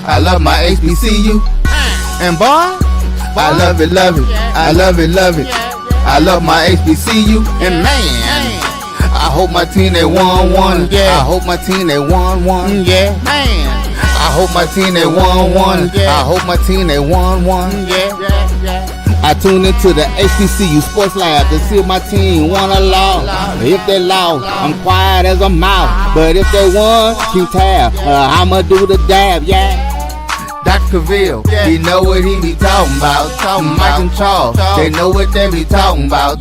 I love my HBCU. And boy, I love it, love it. I love it, love it. I love my HBCU. And man, I hope my team they won one. I hope my team they won one. Yeah, man. I hope my team they won one. I hope my team they won one. I tune into the HBCU Sports Lab to see if my team won or lost. If they lost, I'm quiet as a mouse. But if they won, keep tab. I'ma do the dab, yeah. Dr. Cavil, he know what he be talking about. Mike and Charles, they know what they be talking about.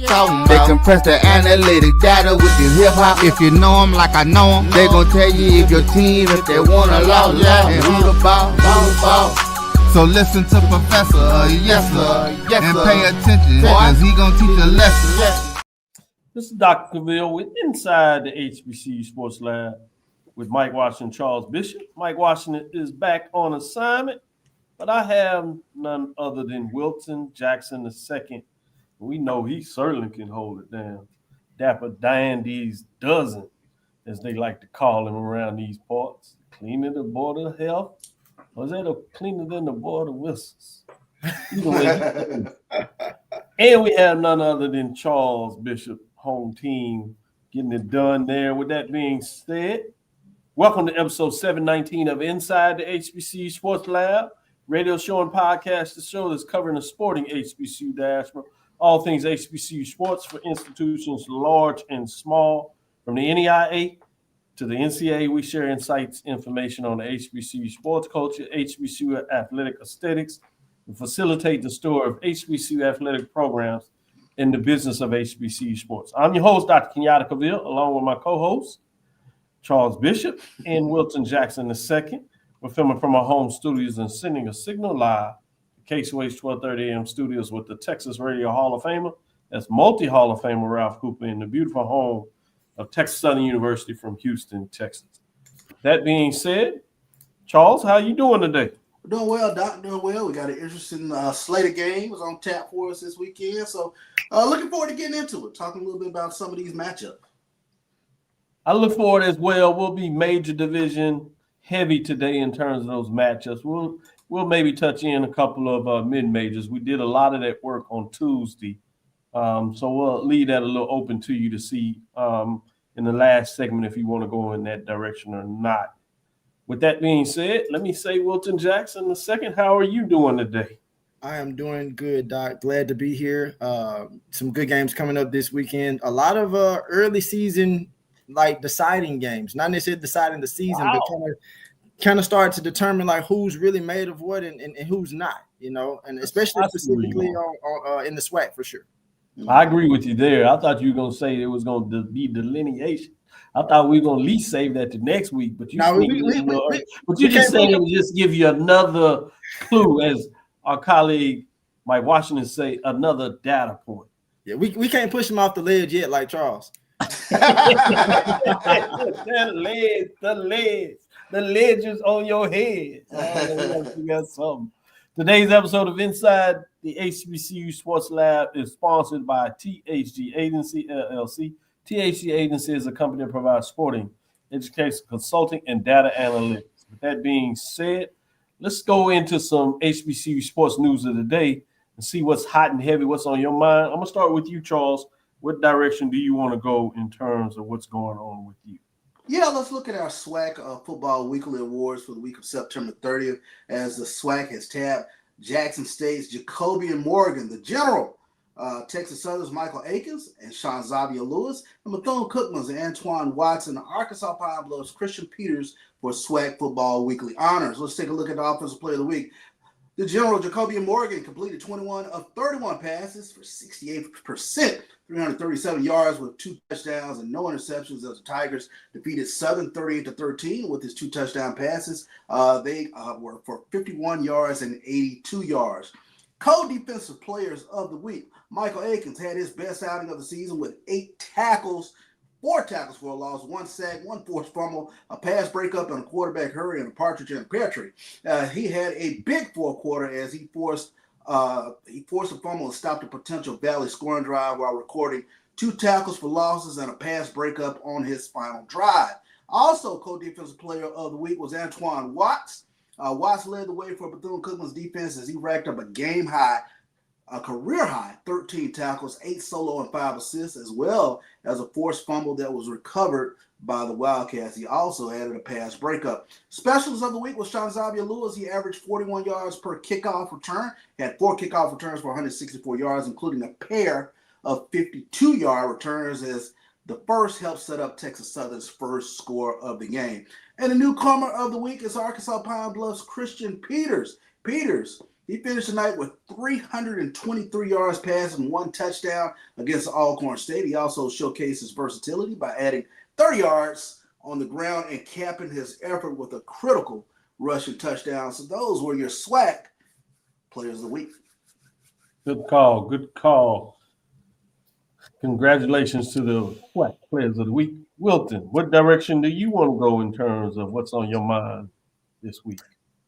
They compress the analytic data with this hip hop. If you know them like I know them, they gon' tell you if your team, if they won or lost, and who the ball. So listen to Professor, yes sir, and pay attention, cause he gon' teach a lesson. This is Dr. Cavil with Inside the HBCU Sports Lab with Mike Washington, Charles Bishop. Mike Washington is back on assignment, but I have none other than Wilton Jackson II. We know he certainly can hold it down. Dapper Dandy's dozen, as they like to call him around these parts. Cleaner the Board of Health. Or is that a cleaner than the Board of Whistles? Either way. And we have none other than Charles Bishop, home team, getting it done there. With that being said, welcome to episode 719 of Inside the HBCU Sports Lab, radio show and podcast, the show that's covering the sporting HBCU diaspora, all things HBCU sports for institutions large and small, from the NEIA to the NCAA. We share insights, information on the HBCU sports culture, HBCU athletic aesthetics, and facilitate the story of HBCU athletic programs in the business of HBCU sports. I'm your host, Dr. Kenyatta Cavil, along with my co-host, Charles Bishop and Wilton Jackson II. We're filming from our home studios and sending a signal live to KSWA's 1230 AM studios with the Texas Radio Hall of Famer. That's multi-Hall of Famer Ralph Cooper in the beautiful home of Texas Southern University from Houston, Texas. That being said, Charles, how you doing today? Doing well, Doc. Doing well. We got an interesting slate of games on tap for us this weekend. So looking forward to getting into it, talking a little bit about some of these matchups. I look forward as well. We'll be major division heavy today in terms of those matchups. We'll maybe touch in a couple of mid-majors. We did a lot of that work on Tuesday. So we'll leave that a little open to you to see in the last segment if you want to go in that direction or not. With that being said, let me say Wilton Jackson II, how are you doing today? I am doing good, Doc. Glad to be here. Some good games coming up this weekend. A lot of early season, like deciding games, not necessarily deciding the season, but kind of start to determine like who's really made of what and who's not, you know, and especially specifically on in the SWAC for sure. I agree with you there. I thought you were going to say it was going to be delineation. I thought we were going to at least save that to next week, but you just said it would just give you another clue, as our colleague Mike Washington say, another data point. Yeah, we can't push him off the ledge yet, like Charles. The ledge is on your head. You got something. Today's episode of Inside the HBCU Sports Lab is sponsored by THG Agency, LLC. THG Agency is a company that provides sporting, education, consulting, and data analytics. With that being said, let's go into some HBCU sports news of the day and see what's hot and heavy, what's on your mind. I'm going to start with you, Charles. What direction do you want to go in terms of what's going on with you? Yeah, let's look at our SWAC Football Weekly Awards for the week of September 30th, as the SWAC has tabbed Jackson State's Jacobian Morgan, the General, Texas Southern's Michael Akins and Sean Xavier Lewis, and Bethune-Cookman's Antoine Watson, and Arkansas Pine Bluff's Christian Peters for SWAC Football Weekly Honors. Let's take a look at the Offensive Player of the Week. The General, Jacobian Morgan, completed 21 of 31 passes for 68%, 337 yards with 2 touchdowns and no interceptions, as the Tigers defeated Southern 38-13 with his 2 touchdown passes. They were for 51 yards and 82 yards. Co-defensive players of the week. Michael Akins had his best outing of the season with 8 tackles, 4 tackles for a loss, 1 sack, 1 forced fumble, a pass breakup, and a quarterback hurry, and a partridge in a pear tree. He had a big fourth quarter as he forced a fumble and stopped a potential Valley scoring drive while recording 2 tackles for losses and a pass breakup on his final drive. Also, co-defensive player of the week was Antoine Watts. Watts led the way for Bethune-Cookman's defense as he racked up a career high 13 tackles, 8 solo and 5 assists, as well as a forced fumble that was recovered by the Wildcats. He also added a pass breakup. Specialist of the week was Xavier Lewis. He averaged 41 yards per kickoff return. He had 4 kickoff returns for 164 yards, including a pair of 52-yard returns, as the first helped set up Texas Southern's first score of the game. And the newcomer of the week is Arkansas Pine Bluff's Christian Peters. He finished the night with 323 yards passing and 1 touchdown against Alcorn State. He also showcased his versatility by adding 30 yards on the ground and capping his effort with a critical rushing touchdown. So those were your SWAC players of the week. Good call. Congratulations to the SWAC players of the week. Wilton, what direction do you want to go in terms of what's on your mind this week?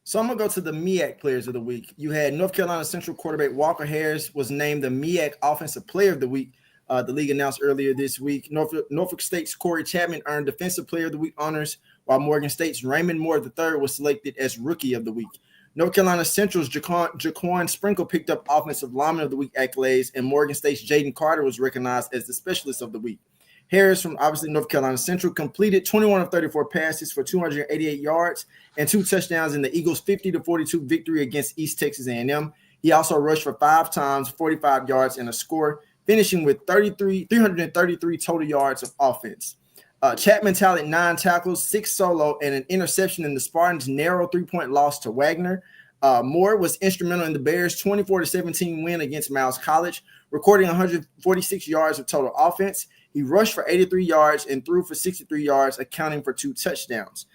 So I'm going to go to the MEAC players of the week. You had North Carolina Central quarterback Walker Harris was named the MEAC Offensive Player of the Week. The league announced earlier this week. Norfolk State's Corey Chapman earned Defensive Player of the Week honors, while Morgan State's Raymond Moore III was selected as Rookie of the Week. North Carolina Central's Jaquan Sprinkle picked up Offensive Lineman of the Week accolades, and Morgan State's Jaden Carter was recognized as the Specialist of the Week. Harris from obviously North Carolina Central completed 21 of 34 passes for 288 yards and 2 touchdowns in the Eagles' 50-42 victory against East Texas A&M. He also rushed for 5 times, 45 yards, and a score, finishing with 333 total yards of offense. Chapman tallied 9 tackles, 6 solo, and an interception in the Spartans' narrow 3-point loss to Wagner. Moore was instrumental in the Bears' 24-17 win against Miles College, recording 146 yards of total offense. He rushed for 83 yards and threw for 63 yards, accounting for 2 touchdowns.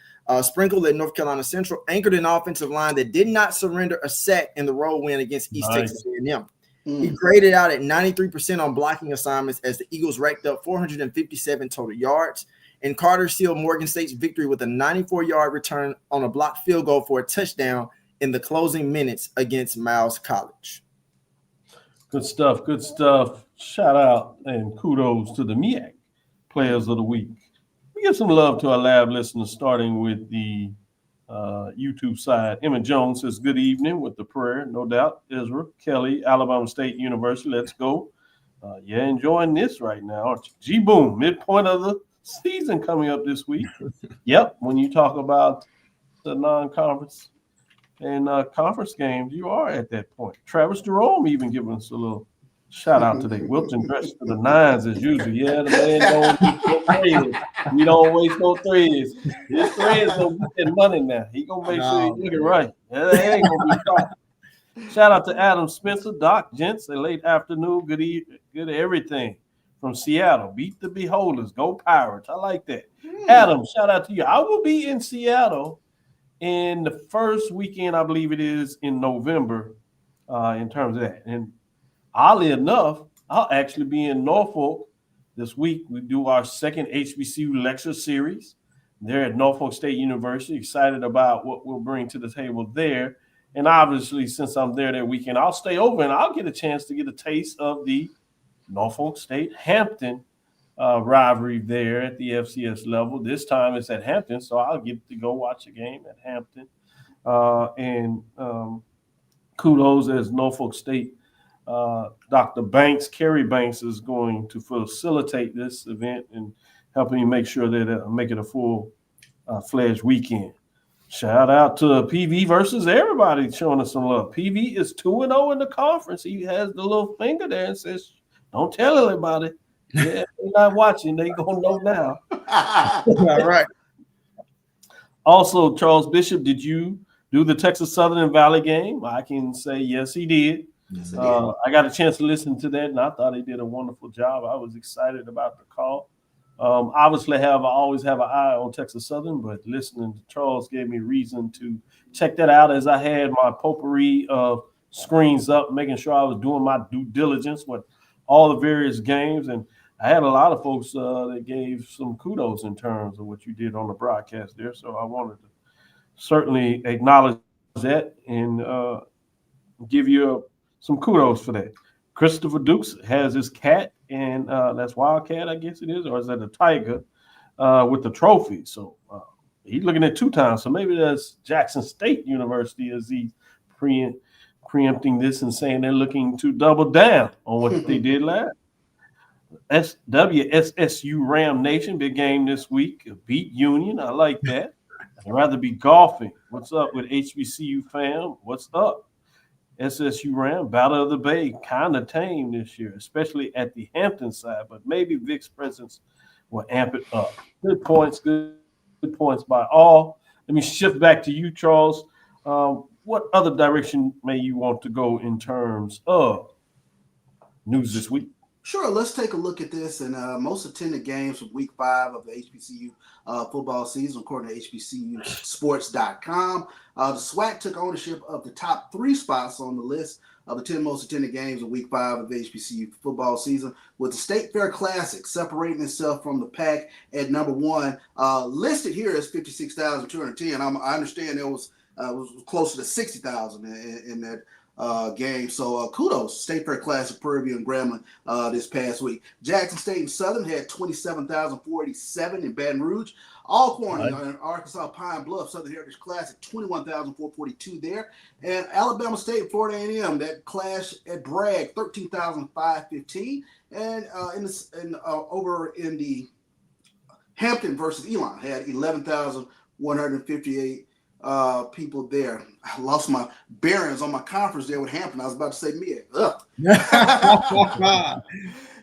Sprinkle led North Carolina Central, anchored an offensive line that did not surrender a sack in the road win against East Texas A&M. He graded out at 93% on blocking assignments as the Eagles racked up 457 total yards. And Carter sealed Morgan State's victory with a 94-yard return on a blocked field goal for a touchdown in the closing minutes against Miles College. Good stuff. Shout out and kudos to the MEAC players of the week. We give some love to our live listeners, starting with the YouTube side. Emma Jones says, good evening with the prayer, no doubt. Ezra Kelly, Alabama State University, let's go. Enjoying this right now, aren't you? G-Boom, midpoint of the season coming up this week. Yep, when you talk about the non-conference and conference games, you are at that point. Travis Jerome even giving us a little shout out today. Wilton dressed to the nines as usual. Yeah, the man don't waste no threes. We don't waste no threes. His threes gonna get money now. He gonna make sure he get it right. That ain't gonna be tough. Shout out to Adam Spencer, Doc, gents, a late afternoon. Good everything from Seattle. Beat the Beholders. Go Pirates. I like that. Adam, shout out to you. I will be in Seattle in the first weekend, I believe it is, in November, in terms of that. And oddly enough, I'll actually be in Norfolk this week. We do our second HBCU lecture series there at Norfolk State University. Excited about what we'll bring to the table there. And obviously, since I'm there that weekend, I'll stay over and I'll get a chance to get a taste of the Norfolk State-Hampton rivalry there at the FCS level. This time it's at Hampton, so I'll get to go watch a game at Hampton. And kudos as Norfolk State. Dr. Banks, Kerry Banks, is going to facilitate this event and helping me make sure that make it a full-fledged weekend. Shout out to PV versus everybody showing us some love. PV is 2-0 in the conference. He has the little finger there and says, don't tell anybody. Yeah, they're not watching. They're going to know now. All right. Also, Charles Bishop, did you do the Texas Southern and Valley game? I can say yes, he did. Yes, I got a chance to listen to that, and I thought he did a wonderful job. I was excited about the call. Obviously, I always have an eye on Texas Southern, but listening to Charles gave me reason to check that out as I had my potpourri of screens up, making sure I was doing my due diligence with all the various games. And I had a lot of folks that gave some kudos in terms of what you did on the broadcast there. So I wanted to certainly acknowledge that and give you some kudos for that. Christopher Dukes has his cat, and that's Wildcat, I guess it is, or is that a tiger with the trophy? So He's looking at 2 times, so maybe that's Jackson State University as he's preempting this and saying they're looking to double down on what they did last. SWSSU Ram Nation, big game this week. Beat Union. I like that. I'd rather be golfing. What's up with HBCU fam? What's up? SSU Ram, Battle of the Bay, kind of tame this year, especially at the Hampton side, but maybe Vic's presence will amp it up. Good points by all. Let me shift back to you, Charles. What other direction may you want to go in terms of news this week? Sure, let's take a look at this. And most attended games from week 5 of the HBCU football season, according to HBCUsports.com. The SWAC took ownership of the top 3 spots on the list of the 10 most attended games of week 5 of the HBCU football season, with the State Fair Classic separating itself from the pack at number 1. Listed here as 56,210. I understand it was closer to 60,000 in that game. So kudos, State Fair Classic, Prairie View and Grambling this past week. Jackson State and Southern had 27,487 in Baton Rouge. Alcorn and Arkansas Pine Bluff Southern Heritage Classic, 21,442 there. And Alabama State and Florida A&M, that clash at Bragg, 13,515. And over in the Hampton versus Elon had 11,158 people there. I lost my bearings on my conference there with Hampton. I was about to say Mia.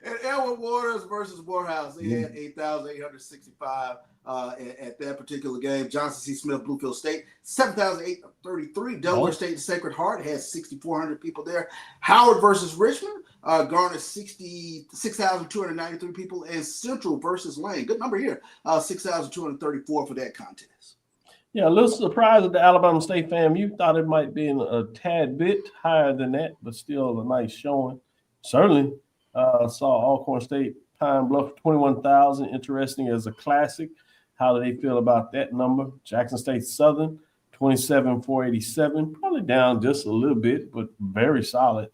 And Elwood Waters versus Morehouse, they had 8,865 at that particular game. Johnson C. Smith, Bluefield State, 7,833. Delaware State and Sacred Heart had 6,400 people there. Howard versus Richmond garnered 6,293 people. And Central versus Lane, good number here, 6,234 for that contest. Yeah, a little surprised at the Alabama State fam. You thought it might be a tad bit higher than that, but still a nice showing. Certainly saw Alcorn State Pine Bluff 21,000. Interesting as a classic. How do they feel about that number? Jackson State Southern 27,487. Probably down just a little bit, but very solid.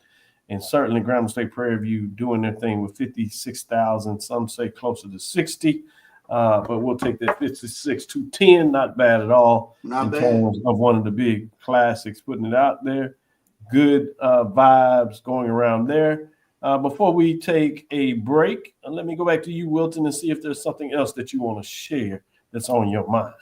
And certainly Grambling State Prairie View doing their thing with 56,000. Some say closer to 60. But we'll take that 56-10. Not bad at all. Not bad. Terms of one of the big classics, putting it out there. Good vibes going around there. Before we take a break, let me go back to you, Wilton, and see if there's something else that you want to share that's on your mind.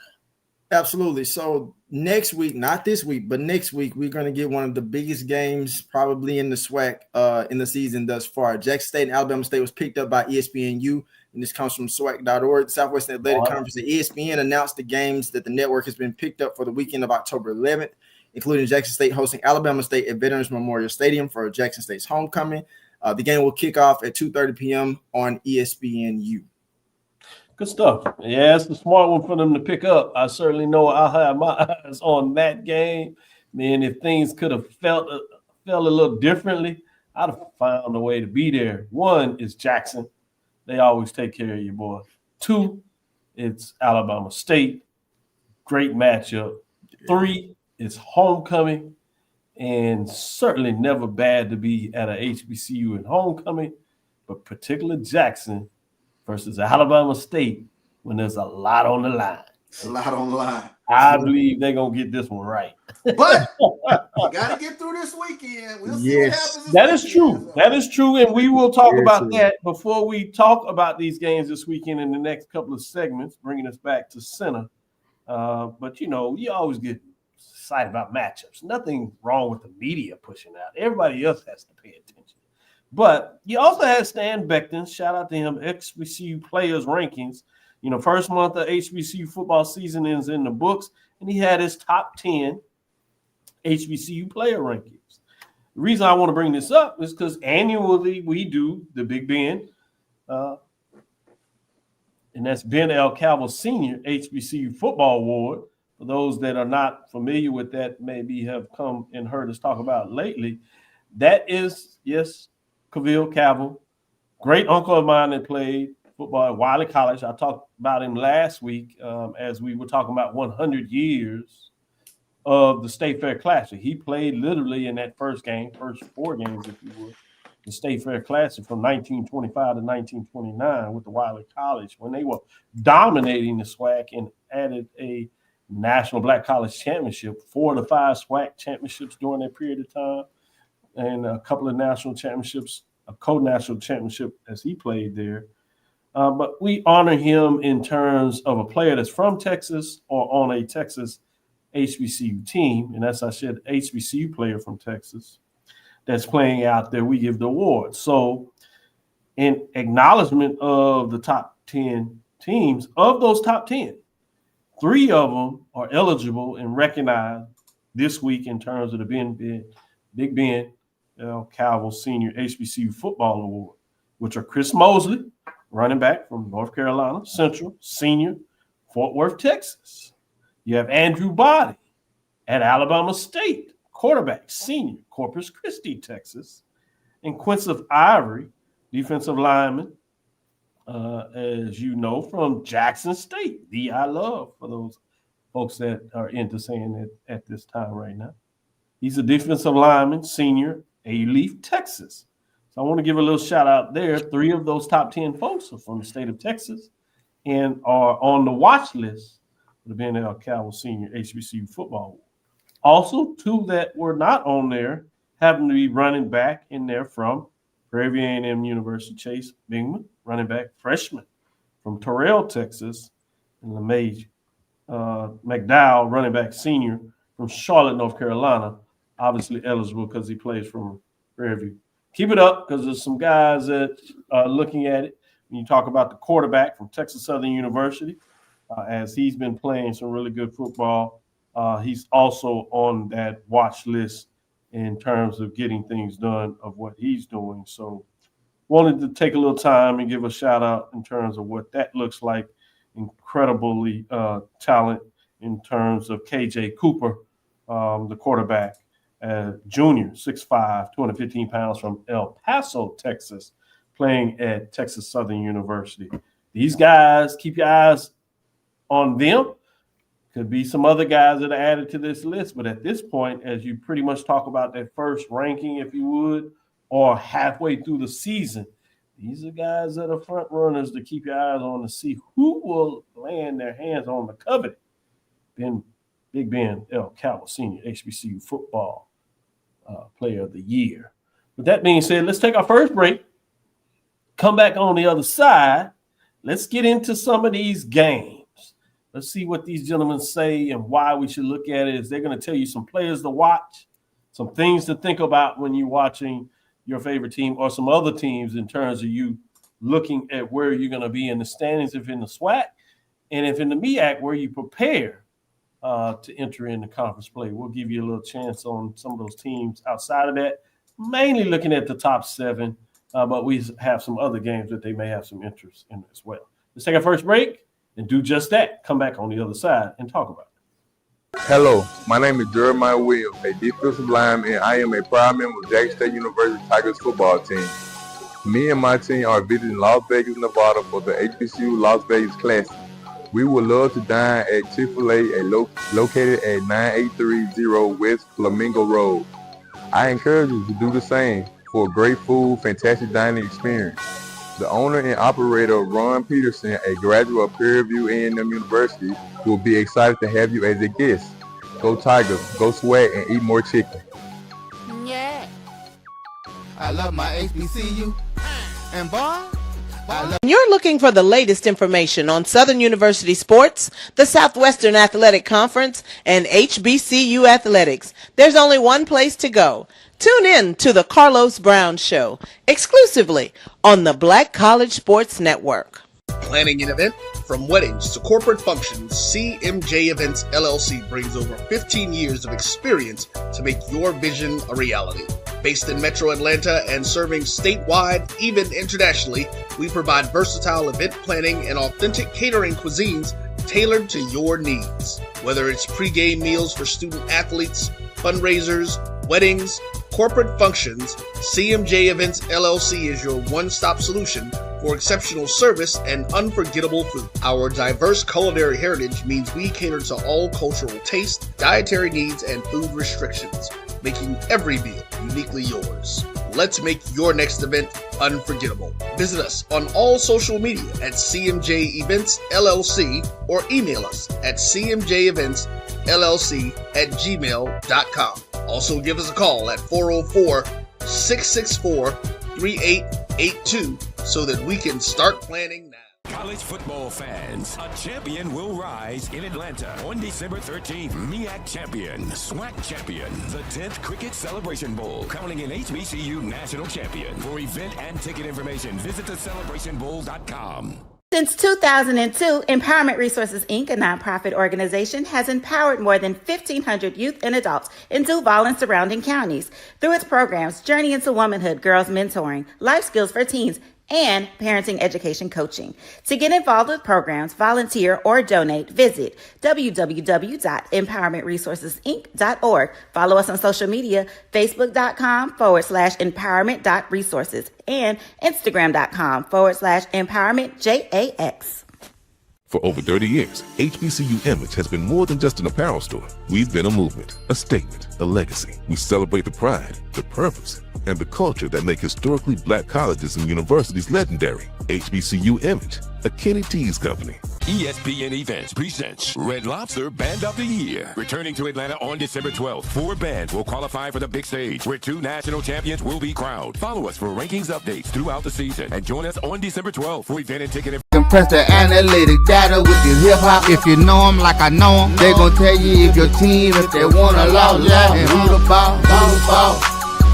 Absolutely. So next week, not this week, but next week, we're going to get one of the biggest games probably in the SWAC in the season thus far. Jackson State and Alabama State was picked up by ESPNU, and this comes from SWAC.org. Southwestern Athletic Conference and ESPN announced the games that the network has been picked up for the weekend of October 11th, including Jackson State hosting Alabama State at Veterans Memorial Stadium for Jackson State's homecoming. The game will kick off at 2:30 p.m. on ESPNU. Good stuff. Yeah, it's a smart one for them to pick up. I certainly know I'll have my eyes on that game. Man, if things could have felt a little differently, I'd have found a way to be there. 1 is Jackson. They always take care of you, boy. 2, it's Alabama State. Great matchup. 3, it's homecoming. And certainly never bad to be at a HBCU and homecoming, but particularly Jackson versus Alabama State when there's a lot on the line. A lot on the line. I believe they're going to get this one right. But you got to get through this weekend. We'll see what happens. That is true. That is true. And we will talk about that before we talk about these games this weekend in the next couple of segments, bringing us back to center. But, you know, you always get excited about matchups. Nothing wrong with the media pushing out. Everybody else has to pay attention. But you also had Stan Becton, shout out to him, HBCU Players Rankings. You know, first month of HBCU football season is in the books, and he had his top 10 HBCU player rankings. The reason I want to bring this up is because annually we do the Big Ben, and that's Ben L. Cavil Senior HBCU Football Award. For those that are not familiar with that, maybe have come and heard us talk about lately, that is, yes, Cavil Cavil, great uncle of mine that played football at Wiley College. I talked about him last week as we were talking about 100 years of the State Fair Classic. He played literally in that first 4 games, if you would, the State Fair Classic from 1925 to 1929 with the Wiley College when they were dominating the SWAC and added a National Black College Championship, 4 to 5 SWAC championships during that period of time, and a couple of national championships, a co-national championship as he played there. But we honor him in terms of a player that's from Texas or on a Texas HBCU team, and as I said, HBCU player from Texas that's playing out there, we give the award. So in acknowledgement of the top 10 teams, of those top 10, 3 of them are eligible and recognized this week in terms of the Big Ben Cavil Senior HBCU Football Award, which are Chris Mosley, running back from North Carolina Central, senior, Fort Worth, Texas. You have Andrew Body at Alabama State, quarterback, senior, Corpus Christi, Texas. And Quincy Ivory, defensive lineman, as you know, from Jackson State, the I love for those folks that are into saying it at this time right now. He's a defensive lineman, senior, A-Leaf, Texas. So I want to give a little shout out there. 3 of those top 10 folks are from the state of Texas and are on the watch list for the Ben Cavil Senior HBCU Football. Also, 2 that were not on there happen to be running back in there from Prairie View A&M University, Chase Bingman, running back freshman from Terrell, Texas, and LeMay McDowell, running back senior from Charlotte, North Carolina, obviously eligible because he plays from Prairie View. Keep it up because there's some guys that are looking at it. When you talk about the quarterback from Texas Southern University, as he's been playing some really good football, he's also on that watch list in terms of getting things done of what he's doing. So wanted to take a little time and give a shout out in terms of what that looks like. Incredibly talent in terms of KJ Cooper, the quarterback, junior, 6'5", 215 pounds from El Paso, Texas, playing at Texas Southern University. These guys, keep your eyes on them. Could be some other guys that are added to this list, but at this point, as you pretty much talk about that first ranking, if you would, or halfway through the season, these are guys that are front runners to keep your eyes on to see who will land their hands on the coveted Big Ben Cavil Senior HBCU Football Player of the Year. With that being said, let's take our first break. Come back on the other side. Let's get into some of these games. Let's see what these gentlemen say and why we should look at it. Is they're going to tell you some players to watch, some things to think about when you're watching your favorite team or some other teams in terms of you looking at where you're going to be in the standings, if in the SWAC, and if in the MEAC, where you prepare to enter into conference play. We'll give you a little chance on some of those teams outside of that, mainly looking at the top 7, but we have some other games that they may have some interest in as well. Let's take our first break and do just that. Come back on the other side and talk about it. Hello, my name is Jeremiah Williams, a defensive lineman, and I am a proud member of Jackson State University Tigers football team. Me and my team are visiting Las Vegas, Nevada for the HBCU Las Vegas Classic. We would love to dine at Chick-fil-A located at 9830 West Flamingo Road. I encourage you to do the same for great food, fantastic dining experience. The owner and operator, Ron Peterson, a graduate of Prairie View A&M University, will be excited to have you as a guest. Go Tigers, go Swag, and eat more chicken. Yeah. I love my HBCU. And boy, You're looking for the latest information on Southern University sports, the Southwestern Athletic Conference, and HBCU athletics. There's only one place to go. Tune in to the Carlos Brown Show, exclusively on the Black College Sports Network. Planning an event? From weddings to corporate functions, CMJ Events LLC brings over 15 years of experience to make your vision a reality. Based in Metro Atlanta and serving statewide, even internationally, we provide versatile event planning and authentic catering cuisines tailored to your needs. Whether it's pre-game meals for student athletes, fundraisers, weddings, corporate functions, CMJ Events LLC is your one-stop solution for exceptional service and unforgettable food. Our diverse culinary heritage means we cater to all cultural tastes, dietary needs, and food restrictions, making every meal uniquely yours. Let's make your next event unforgettable. Visit us on all social media at CMJ Events LLC or email us at cmjeventsllc@gmail.com. Also give us a call at 404-664-3882 so that we can start planning now. College football fans, a champion will rise in Atlanta on December 13th. MEAC champion, SWAC champion, the 10th Cricket Celebration Bowl, crowning an HBCU national champion. For event and ticket information, visit thecelebrationbowl.com. Since 2002, Empowerment Resources, Inc., a nonprofit organization, has empowered more than 1,500 youth and adults in Duval and surrounding counties. Through its programs, Journey into Womanhood, Girls Mentoring, Life Skills for Teens, and parenting education coaching. To get involved with programs, volunteer, or donate, visit www.empowermentresourcesinc.org. Follow us on social media, facebook.com/empowerment.resources and instagram.com/empowermentjax. For over 30 years, HBCU Image has been more than just an apparel store. We've been a movement, a statement, a legacy. We celebrate the pride, the purpose, and the culture that make historically black colleges and universities legendary. HBCU Image, a Kenny T's company. ESPN Events presents Red Lobster Band of the Year. Returning to Atlanta on December 12th, 4 bands will qualify for the big stage, where 2 national champions will be crowned. Follow us for rankings updates throughout the season, and join us on December 12th for event and ticket. Compress the analytic data with your hip hop. If you know them like I know them, they gon' tell you if your team, if they wanna lose, and who the ball.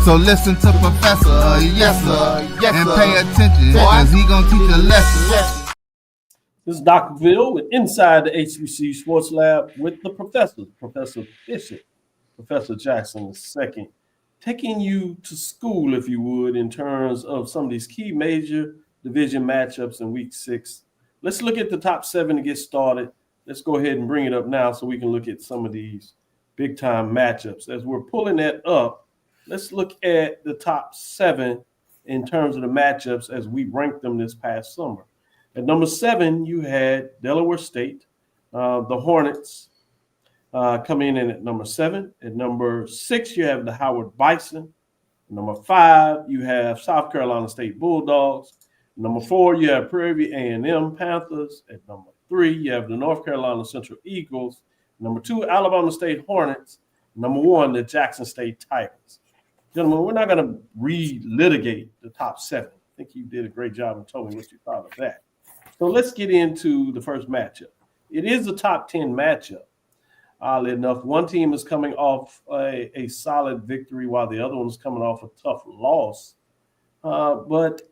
So listen to Professor, yes sir, and pay attention, cause he gon' teach a lesson. This is Dr. Cavil with Inside the HBCU Sports Lab with the professors, Professor Bishop, Professor Jackson II, taking you to school, if you would, in terms of some of these key major division matchups in Week 6. Let's look at the top 7 to get started. Let's go ahead and bring it up now so we can look at some of these big-time matchups. As we're pulling that up, let's look at the top 7 in terms of the matchups as we ranked them this past summer. At number 7, you had Delaware State, the Hornets coming in at number 7. At number 6, you have the Howard Bison. At number 5, you have South Carolina State Bulldogs. At number 4, you have Prairie View A&M Panthers. At number 3, you have the North Carolina Central Eagles. At number 2, Alabama State Hornets. At number 1, the Jackson State Tigers. Gentlemen, we're not going to relitigate the top 7. I think you did a great job and told me what you thought of that. So let's get into the first matchup. It is a top 10 matchup. Oddly enough, one team is coming off a solid victory while the other one is coming off a tough loss. But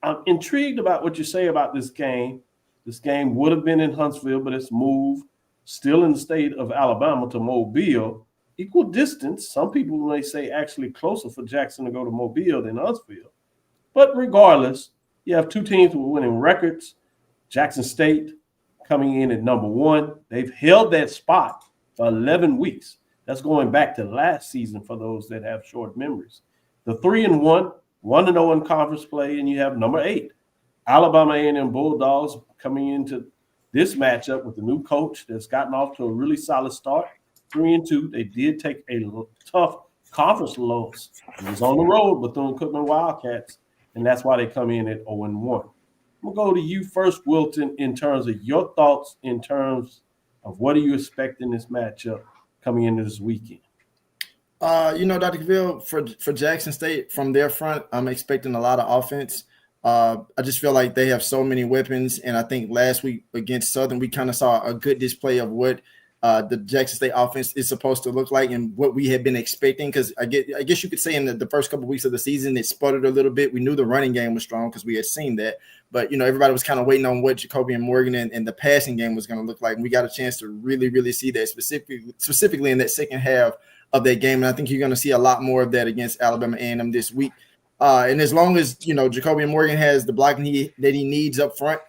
I'm intrigued about what you say about this game. This game would have been in Huntsville, but it's moved still in the state of Alabama to Mobile. Equal distance. Some people may say actually closer for Jackson to go to Mobile than Huntsville. But regardless, you have 2 teams with winning records. Jackson State coming in at number 1. They've held that spot for 11 weeks. That's going back to last season for those that have short memories. The 3-1, 1-0 in conference play, and you have number 8, Alabama A&M Bulldogs coming into this matchup with the new coach that's gotten off to a really solid start. 3-2. They did take a tough conference loss. It was on the road, Bethune-Cookman Wildcats. And that's why they come in at 0-1. I'm going to go to you first, Wilton, in terms of your thoughts in terms of what are you expecting this matchup coming into this weekend? Dr. Cavil, for Jackson State, from their front, I'm expecting a lot of offense. I just feel like they have so many weapons. And I think last week against Southern, we kind of saw a good display of what the Jackson State offense is supposed to look like and what we had been expecting. Because I guess you could say in the first couple of weeks of the season, it sputtered a little bit. We knew the running game was strong because we had seen that. But, everybody was kind of waiting on what Jacoby and Morgan and the passing game was going to look like. And we got a chance to really, really see that specifically in that second half of that game. And I think you're going to see a lot more of that against Alabama A&M this week. And as long as, Jacoby and Morgan has the blocking that he needs up front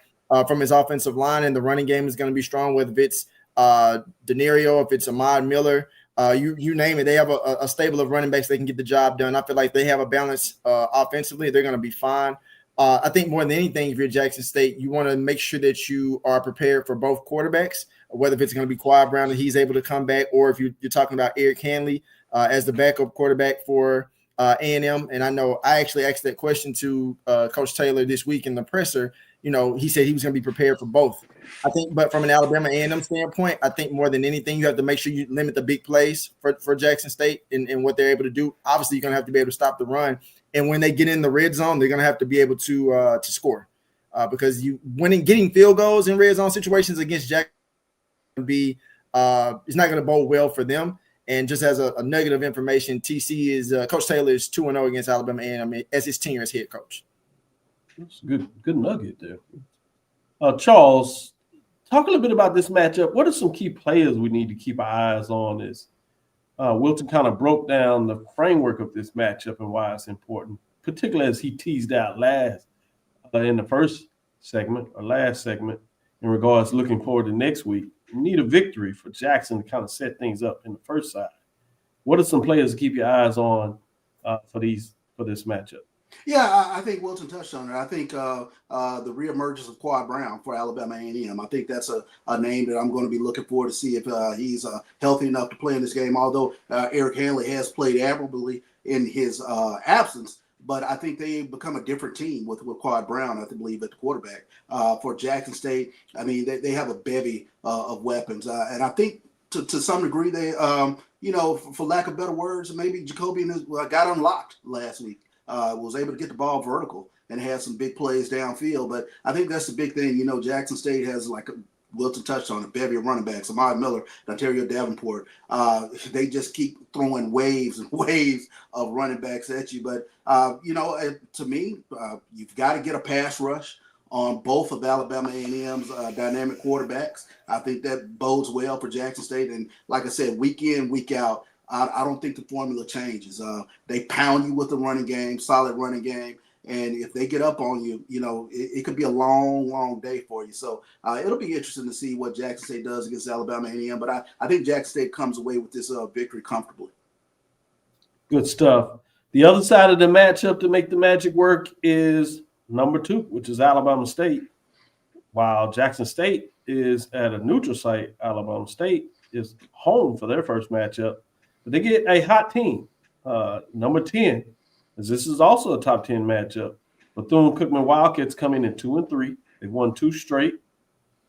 from his offensive line, and the running game is going to be strong, whether it's Denario, if it's Ahmad Miller, you name it. They have a stable of running backs. They can get the job done. I feel like they have a balance offensively. They're going to be fine. I think more than anything, if you're Jackson State, you want to make sure that you are prepared for both quarterbacks, whether if it's going to be Quad Brown and he's able to come back, or if you're talking about Eric Hanley as the backup quarterback for A&M, and I know I actually asked that question to Coach Taylor this week in the presser. He said he was going to be prepared for both. I think, but from an Alabama A&M standpoint, I think more than anything, you have to make sure you limit the big plays for Jackson State and what they're able to do. Obviously, you're going to have to be able to stop the run, and when they get in the red zone, they're going to have to be able to score because getting field goals in red zone situations against Jackson is not going to bode well for them. And just as a nugget of information, TC is Coach Taylor is 2-0 against Alabama A&M as his tenure as head coach. That's a good nugget there. Charles, talk a little bit about this matchup. What are some key players we need to keep our eyes on? As Wilton kind of broke down the framework of this matchup and why it's important, particularly as he teased out last in the first segment or last segment in regards to looking forward to next week. We need a victory for Jackson to kind of set things up in the first side. What are some players to keep your eyes on for this matchup? Yeah, I think Wilton touched on it. I think the reemergence of Quad Brown for Alabama A&M. I think that's a name that I'm going to be looking forward to see if he's healthy enough to play in this game. Although Eric Hanley has played admirably in his absence, but I think they become a different team with Quad Brown, I believe, at the quarterback for Jackson State. I mean, they have a bevy of weapons, and I think to some degree they, for lack of better words, maybe Jacobian got unlocked last week. Was able to get the ball vertical and had some big plays downfield. But I think that's the big thing. Jackson State has, like Wilton touched on, a bevy of running backs. Ahmad Miller, Ontario Davenport. They just keep throwing waves and waves of running backs at you. But, to me, you've got to get a pass rush on both of Alabama A&M's dynamic quarterbacks. I think that bodes well for Jackson State. And like I said, week in, week out, I don't think the formula changes. They pound you with the running game, solid running game. And if they get up on you, it could be a long, long day for you. So it'll be interesting to see what Jackson State does against Alabama A&M. But I think Jackson State comes away with this victory comfortably. Good stuff. The other side of the matchup to make the magic work is number 2, which is Alabama State. While Jackson State is at a neutral site, Alabama State is home for their first matchup. But they get a hot team, number 10, as this is also a top 10 matchup. Bethune-Cookman Wildcats coming in 2-3. They've won 2 straight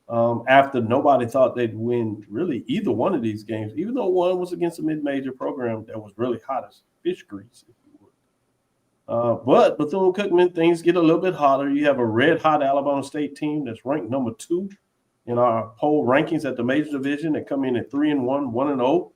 after nobody thought they'd win really either one of these games, even though one was against a mid-major program that was really hot as fish grease, if you would. But Bethune-Cookman, things get a little bit hotter. You have a red-hot Alabama State team that's ranked number 2 in our poll rankings at the major division. They come in at 3-1, 1-0.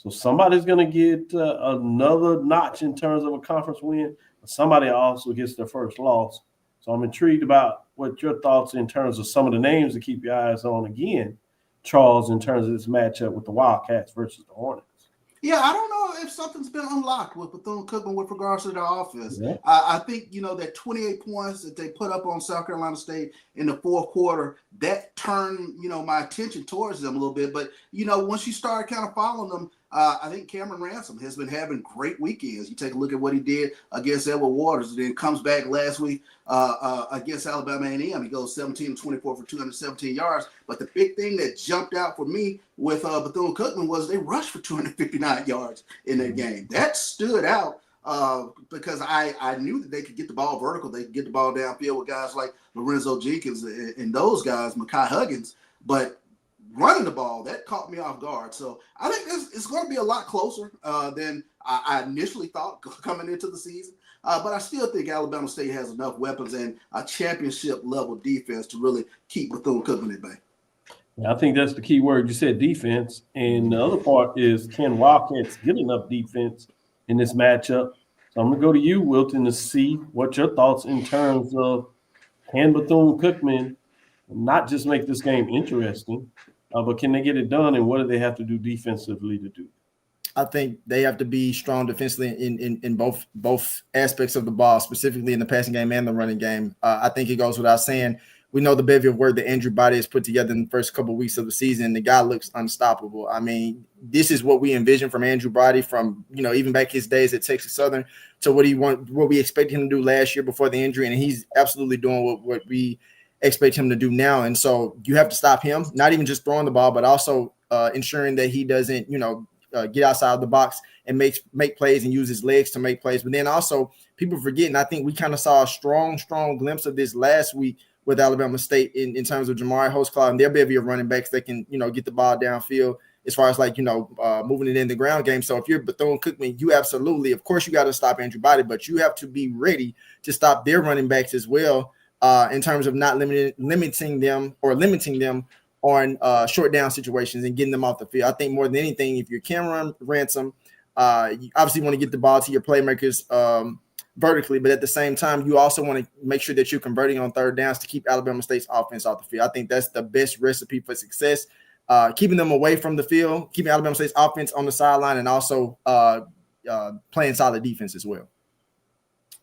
So somebody's going to get another notch in terms of a conference win. But somebody also gets their first loss. So I'm intrigued about what your thoughts in terms of some of the names to keep your eyes on again, Charles, in terms of this matchup with the Wildcats versus the Hornets. Yeah, I don't know if something's been unlocked with Bethune-Cookman with regards to their offense. Yeah. I think, that 28 points that they put up on South Carolina State in the fourth quarter, that turned, my attention towards them a little bit. But, once you start kind of following them, I think Cameron Ransom has been having great weekends. You take a look at what he did against Edward Waters, and then comes back last week against Alabama A&M. He goes 17-24 for 217 yards. But the big thing that jumped out for me with Bethune-Cookman was they rushed for 259 yards in that game. That stood out because I knew that they could get the ball vertical. They could get the ball downfield with guys like Lorenzo Jenkins and those guys, Mekhi Huggins. But running the ball, that caught me off guard. So I think it's going to be a lot closer than I initially thought coming into the season. But I still think Alabama State has enough weapons and a championship-level defense to really keep Bethune-Cookman at bay. I think that's the key word. You said defense. And the other part is, can Wildcats get enough defense in this matchup? So I'm going to go to you, Wilton, to see what your thoughts in terms of can Bethune-Cookman not just make this game interesting, but can they get it done, and what do they have to do defensively to do? I think they have to be strong defensively in both aspects of the ball, specifically in the passing game and the running game. I think it goes without saying. We know the bevy of work that Andrew Body has put together in the first couple of weeks of the season. The guy looks unstoppable. I mean, this is what we envisioned from Andrew Body from, even back his days at Texas Southern to what we expected him to do last year before the injury. And he's absolutely doing what we expect him to do now. And so you have to stop him, not even just throwing the ball, but also ensuring that he doesn't, get outside of the box and make plays and use his legs to make plays. But then also people forget, and I think we kind of saw a strong glimpse of this last week with Alabama State in terms of Jamari Hostclaw and their bevy of running backs that can, get the ball downfield as far as moving it in the ground game. So if you're Bethune-Cookman, you absolutely, of course, you got to stop Andrew Body, but you have to be ready to stop their running backs as well in terms of not limiting them on short down situations and getting them off the field. I think more than anything, if you're Cameron Ransom, you obviously want to get the ball to your playmakers vertically, but at the same time, you also want to make sure that you're converting on third downs to keep Alabama State's offense off the field. I think that's the best recipe for success. Keeping them away from the field, keeping Alabama State's offense on the sideline, and also playing solid defense as well.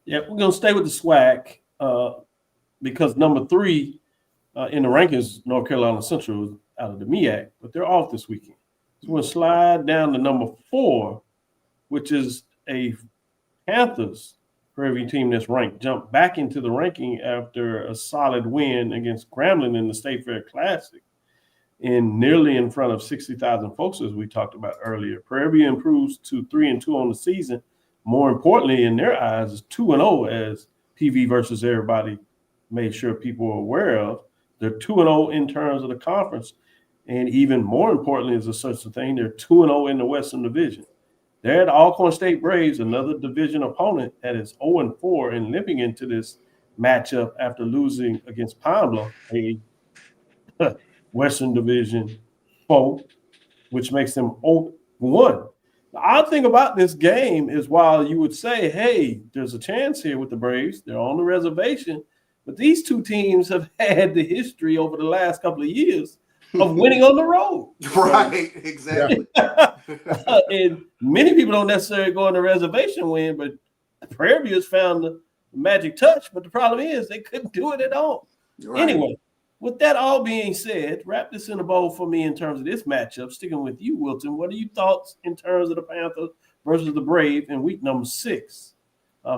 Yeah, we're going to stay with the SWAC because number 3 in the rankings, North Carolina Central, out of the MEAC, but they're off this weekend. So we'll slide down to number 4, which is a Panthers Prairie View team that's ranked, jumped back into the ranking after a solid win against Grambling in the State Fair Classic. Nearly in front of 60,000 folks, as we talked about earlier. Prairie View improves to 3-2 on the season. More importantly, in their eyes, is 2-0, as PV versus everybody made sure people were aware of. They're 2-0 in terms of the conference, and even more importantly is a such a thing. They're 2-0 in the Western Division. They're at Alcorn State Braves, another division opponent that is 0-4 and limping into this matchup after losing against Pine Bluff, a Western Division foe, which makes them 0-1. The odd thing about this game is while you would say, hey, there's a chance here with the Braves, they're on the reservation, but these two teams have had the history over the last couple of years of winning on the road. Right, exactly. And many people don't necessarily go on the reservation win, but Prairie View has found the magic touch, but the problem is they couldn't do it at all. Right. Anyway, with that all being said, wrap this in a bowl for me in terms of this matchup. Sticking with you, Wilton, what are your thoughts in terms of the Panthers versus the Braves in week number 6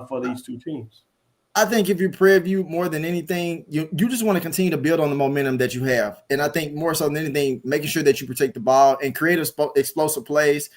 for these two teams? I think if you Prairie View, more than anything, you just want to continue to build on the momentum that you have. And I think more so than anything, making sure that you protect the ball and create explosive plays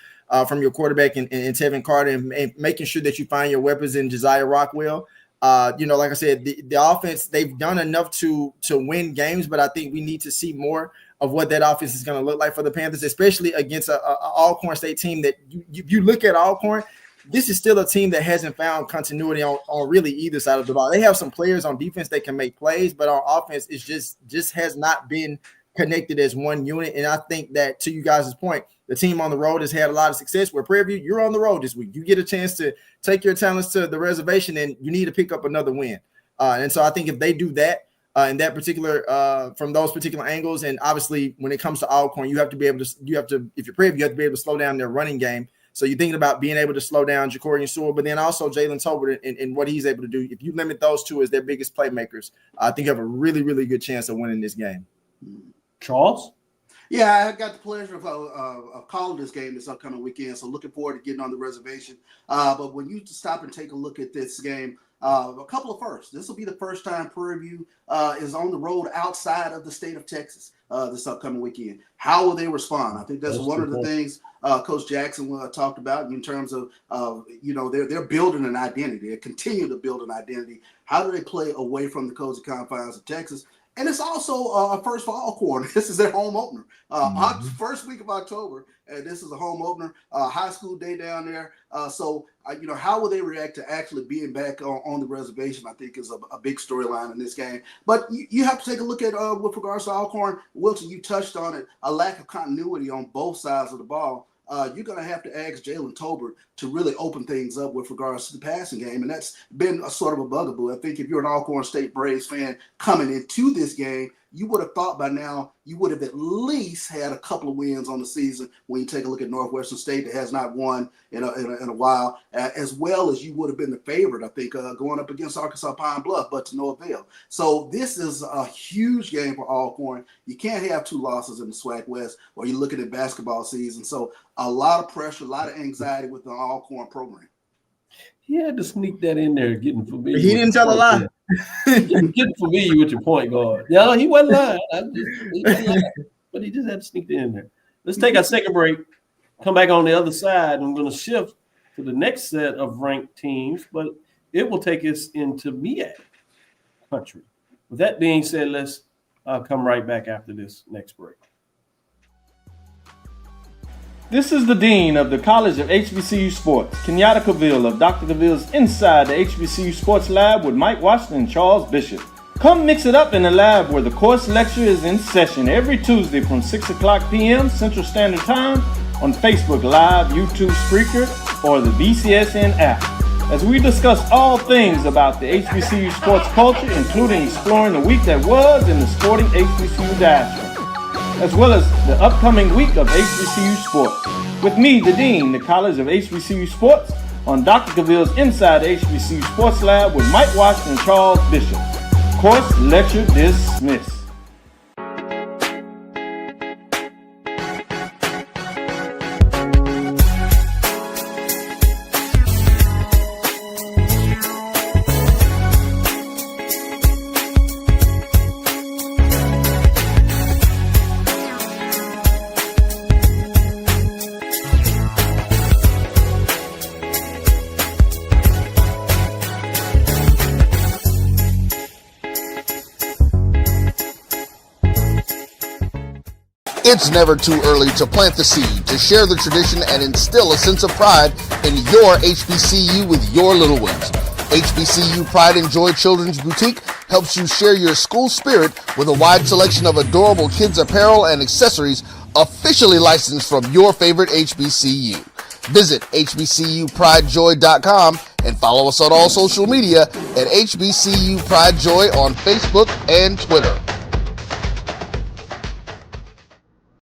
from your quarterback and Tevin Carter, and making sure that you find your weapons in Josiah Rockwell. Like I said, the offense, they've done enough to win games, but I think we need to see more of what that offense is going to look like for the Panthers, especially against a Alcorn State team that you look at Alcorn. This is still a team that hasn't found continuity on really either side of the ball. They have some players on defense that can make plays, but on offense, it just has not been connected as one unit. And I think that, to you guys' point, the team on the road has had a lot of success. Where Prairie View, you're on the road this week. You get a chance to take your talents to the reservation, and you need to pick up another win. And so I think if they do that in that particular from those particular angles, and obviously when it comes to Alcorn, if you're Prairie View, you have to be able to slow down their running game. So you're thinking about being able to slow down Jacorian Sewell, but then also Jalen Tolbert and what he's able to do. If you limit those two as their biggest playmakers, I think you have a really, really good chance of winning this game. Charles? Yeah, I got the pleasure of calling this game this upcoming weekend, so looking forward to getting on the reservation. But when you stop and take a look at this game, a couple of firsts. This will be the first time Prairie View is on the road outside of the state of Texas this upcoming weekend. How will they respond? I think that's one of the things Coach Jackson talked about in terms of they're building an identity. They continue to build an identity. How do they play away from the cozy confines of Texas? And it's also a first for Alcorn. This is their home opener. First week of October, and this is a home opener, high school day down there. So how will they react to actually being back on the reservation, I think is a big storyline in this game. But you have to take a look at, with regards to Alcorn, Wilton, you touched on it, a lack of continuity on both sides of the ball. You're going to have to ask Jalen Tolbert to really open things up with regards to the passing game. And that's been a sort of a bugaboo. I think if you're an Alcorn State Braves fan coming into this game, you would have thought by now you would have at least had a couple of wins on the season when you take a look at Northwestern State that has not won in a while, as well as you would have been the favorite, I think, going up against Arkansas Pine Bluff, but to no avail. So this is a huge game for Alcorn. You can't have two losses in the SWAC West, or you're looking at basketball season. So a lot of pressure, a lot of anxiety with the Alcorn program. He had to sneak that in there, getting familiar. He didn't tell a lie. Getting familiar with your point guard. No, he wasn't lying. But he just had to sneak that in there. Let's take our second break. Come back on the other side. I'm going to shift to the next set of ranked teams, but it will take us into MEAC country. With that being said, let's come right back after this next break. This is the Dean of the College of HBCU Sports, Kenyatta Cavil of Dr. Cavil's Inside the HBCU Sports Lab with Mike Washington and Charles Bishop. Come mix it up in the lab where the course lecture is in session every Tuesday from 6 o'clock p.m. Central Standard Time on Facebook Live, YouTube Spreaker, or the BCSN app, as we discuss all things about the HBCU sports culture, including exploring the week that was in the sporting HBCU diaspora, as well as the upcoming week of HBCU sports. With me, the Dean, the College of HBCU Sports, on Dr. Cavil's Inside the HBCU Sports Lab with Mike Washington and Charles Bishop. Course lecture dismissed. It's never too early to plant the seed, to share the tradition, and instill a sense of pride in your HBCU with your little ones. HBCU Pride and Joy Children's Boutique helps you share your school spirit with a wide selection of adorable kids apparel and accessories officially licensed from your favorite HBCU. Visit hbcupridejoy.com and follow us on all social media at HBCU Pride Joy on Facebook and Twitter.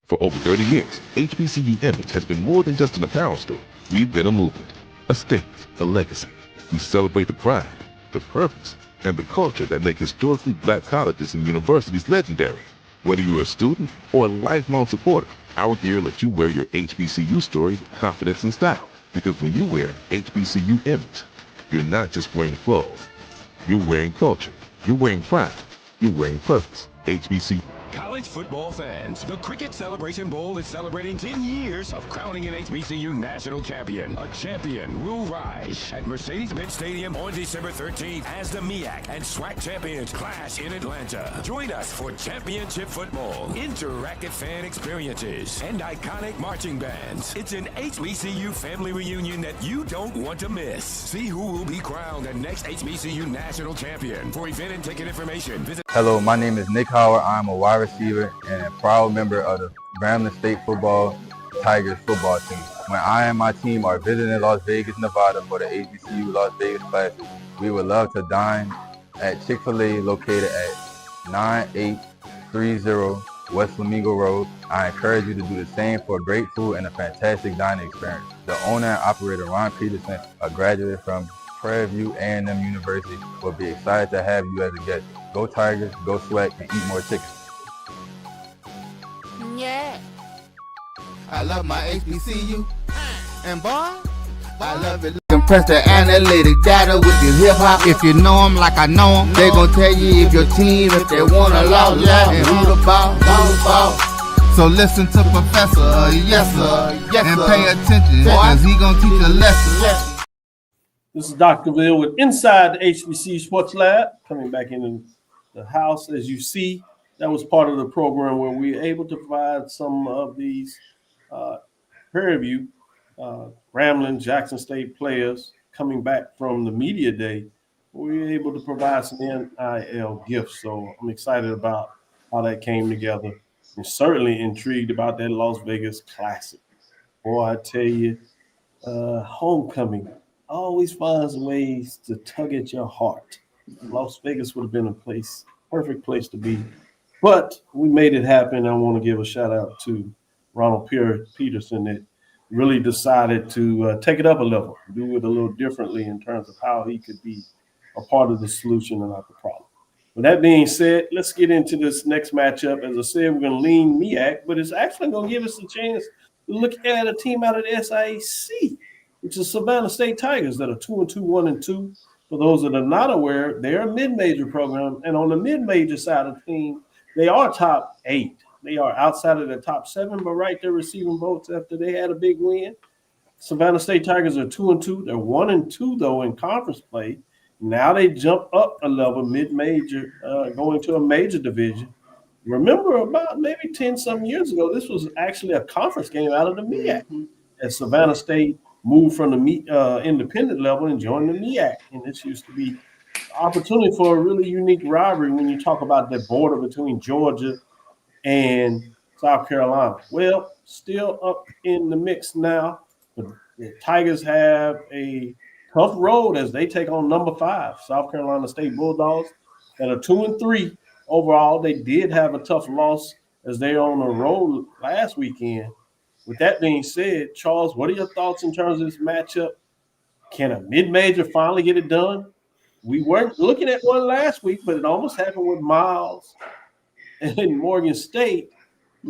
For over 30 years, HBCU Image has been more than just an apparel store. We've been a movement, a statement, a legacy. We celebrate the pride, the purpose, and the culture that make historically black colleges and universities legendary. Whether you're a student or a lifelong supporter, our gear lets you wear your HBCU story with confidence and style. Because when you wear HBCU Image, you're not just wearing clothes. You're wearing culture. You're wearing pride. You're wearing purpose. HBCU. College football fans, the Cricket Celebration Bowl is celebrating 10 years of crowning an HBCU national champion. A champion will rise at Mercedes-Benz Stadium on December 13th as the MEAC and SWAC champions clash in Atlanta. Join us for championship football, interactive fan experiences, and iconic marching bands. It's an HBCU family reunion that you don't want to miss. See who will be crowned the next HBCU national champion. For event and ticket information, visit. Hello, my name is Nick Howard. I'm a wide receiver and a proud member of the Grambling State Football Tigers football team. When I and my team are visiting Las Vegas, Nevada for the HBCU Las Vegas Classic, we would love to dine at Chick-fil-A located at 9830 West Flamingo Road. I encourage you to do the same for great food and a fantastic dining experience. The owner and operator, Ron Peterson, a graduate from Prairie View A&M University, will be excited to have you as a guest. Go Tigers, go SWAC, and eat more chicken. Yeah. I love my HBCU. And boy, I love it. Compress the analytic data with your hip hop. If you know them like I know them, they gon' tell you if your team, if they wanna lose, and who the ball. So listen to Professor, yes sir, and pay attention, cause he gon' teach a lesson. This is Dr. Cavil with Inside the HBCU Sports Lab, coming back into the house. As you see, that was part of the program where we were able to provide some of these Prairie View, Grambling, Jackson State players coming back from the media day. We were able to provide some NIL gifts. So I'm excited about how that came together, and certainly intrigued about that Las Vegas Classic. Boy, I tell you, homecoming always finds ways to tug at your heart. Las Vegas would have been a perfect place to be. But we made it happen. I want to give a shout out to Ronald Peterson that really decided to take it up a level, do it a little differently in terms of how he could be a part of the solution and not the problem. With that being said, let's get into this next matchup. As I said, we're going to lean MEAC, but it's actually going to give us a chance to look at a team out of the SIAC, which is Savannah State Tigers that are 2-2, 1-2. For those that are not aware, they're a mid-major program, and on the mid-major side of the team, they are top 8. They are outside of the top 7, but right there receiving votes after they had a big win. Savannah State Tigers are 2-2. They're 1-2 though in conference play. Now they jump up a level, mid-major, going to a major division. Remember, about maybe 10 some years ago, this was actually a conference game out of the MEAC. As Savannah State moved from the independent level and joined the MEAC, and this used to be an opportunity for a really unique rivalry when you talk about the border between Georgia and South Carolina. Well, still up in the mix now. But the Tigers have a tough road as they take on number 5, South Carolina State Bulldogs, that are 2-3 overall. They did have a tough loss as they're on the road last weekend. With that being said, Charles, what are your thoughts in terms of this matchup? Can a mid-major finally get it done? We weren't looking at one last week, but it almost happened with Miles and Morgan State.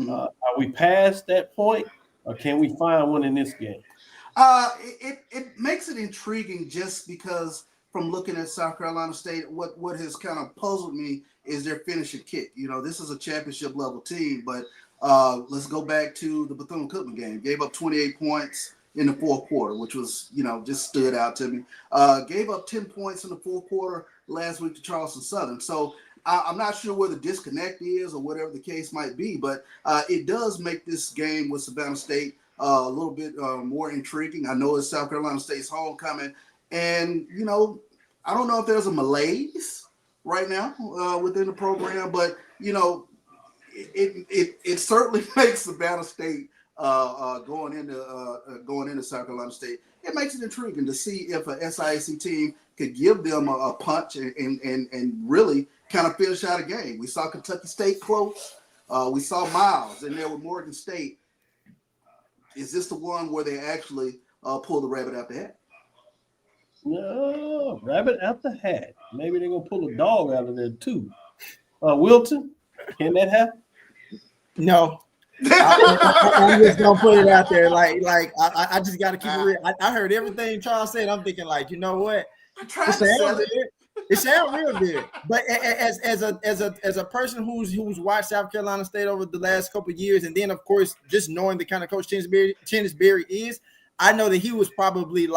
Are we past that point, or can we find one in this game? It makes it intriguing just because from looking at South Carolina State, what has kind of puzzled me is their finishing kick. You know, this is a championship level team, but let's go back to the Bethune-Cookman game. Gave up 28 points in the fourth quarter, which was, just stood out to me. Gave up 10 points in the fourth quarter last week to Charleston Southern. So I'm not sure where the disconnect is or whatever the case might be, but it does make this game with Savannah State a little bit more intriguing. I know it's South Carolina State's homecoming, and I don't know if there's a malaise right now within the program, but it certainly makes Savannah State going into South Carolina State. It makes it intriguing to see if a SIAC team could give them a punch and really kind of finish out a game. We saw Kentucky State close. We saw Miles in there with Morgan State. Is this the one where they actually pull the rabbit out the hat? No, rabbit out the hat. Maybe they're gonna pull a dog out of there too. Wilton, can that happen? No. I'm just gonna put it out there. I just gotta keep it real. I heard everything Charles said. I'm thinking, you know what? It sounds real good. But as a person who's watched South Carolina State over the last couple of years, and then of course just knowing the kind of coach Chennis Berry is, I know that he was probably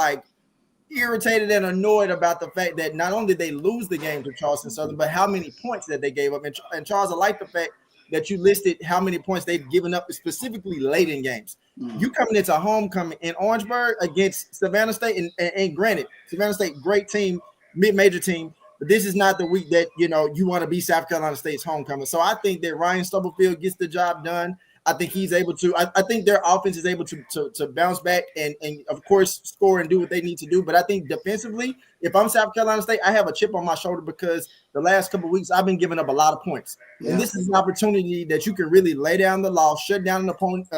irritated and annoyed about the fact that not only did they lose the game to Charleston Southern, but how many points that they gave up. And Charles, I like the fact that you listed how many points they've given up specifically late in games. You coming into homecoming in Orangeburg against Savannah State, and granted, Savannah State, great team, mid-major team, but this is not the week that you want to be South Carolina State's homecoming. So I think that Ryan Stubblefield gets the job done. I think he's able to. I think their offense is able to bounce back and of course score and do what they need to do. But I think defensively, if I'm South Carolina State, I have a chip on my shoulder because the last couple of weeks I've been giving up a lot of points. Yeah. And this is an opportunity that you can really lay down the law, shut down an opponent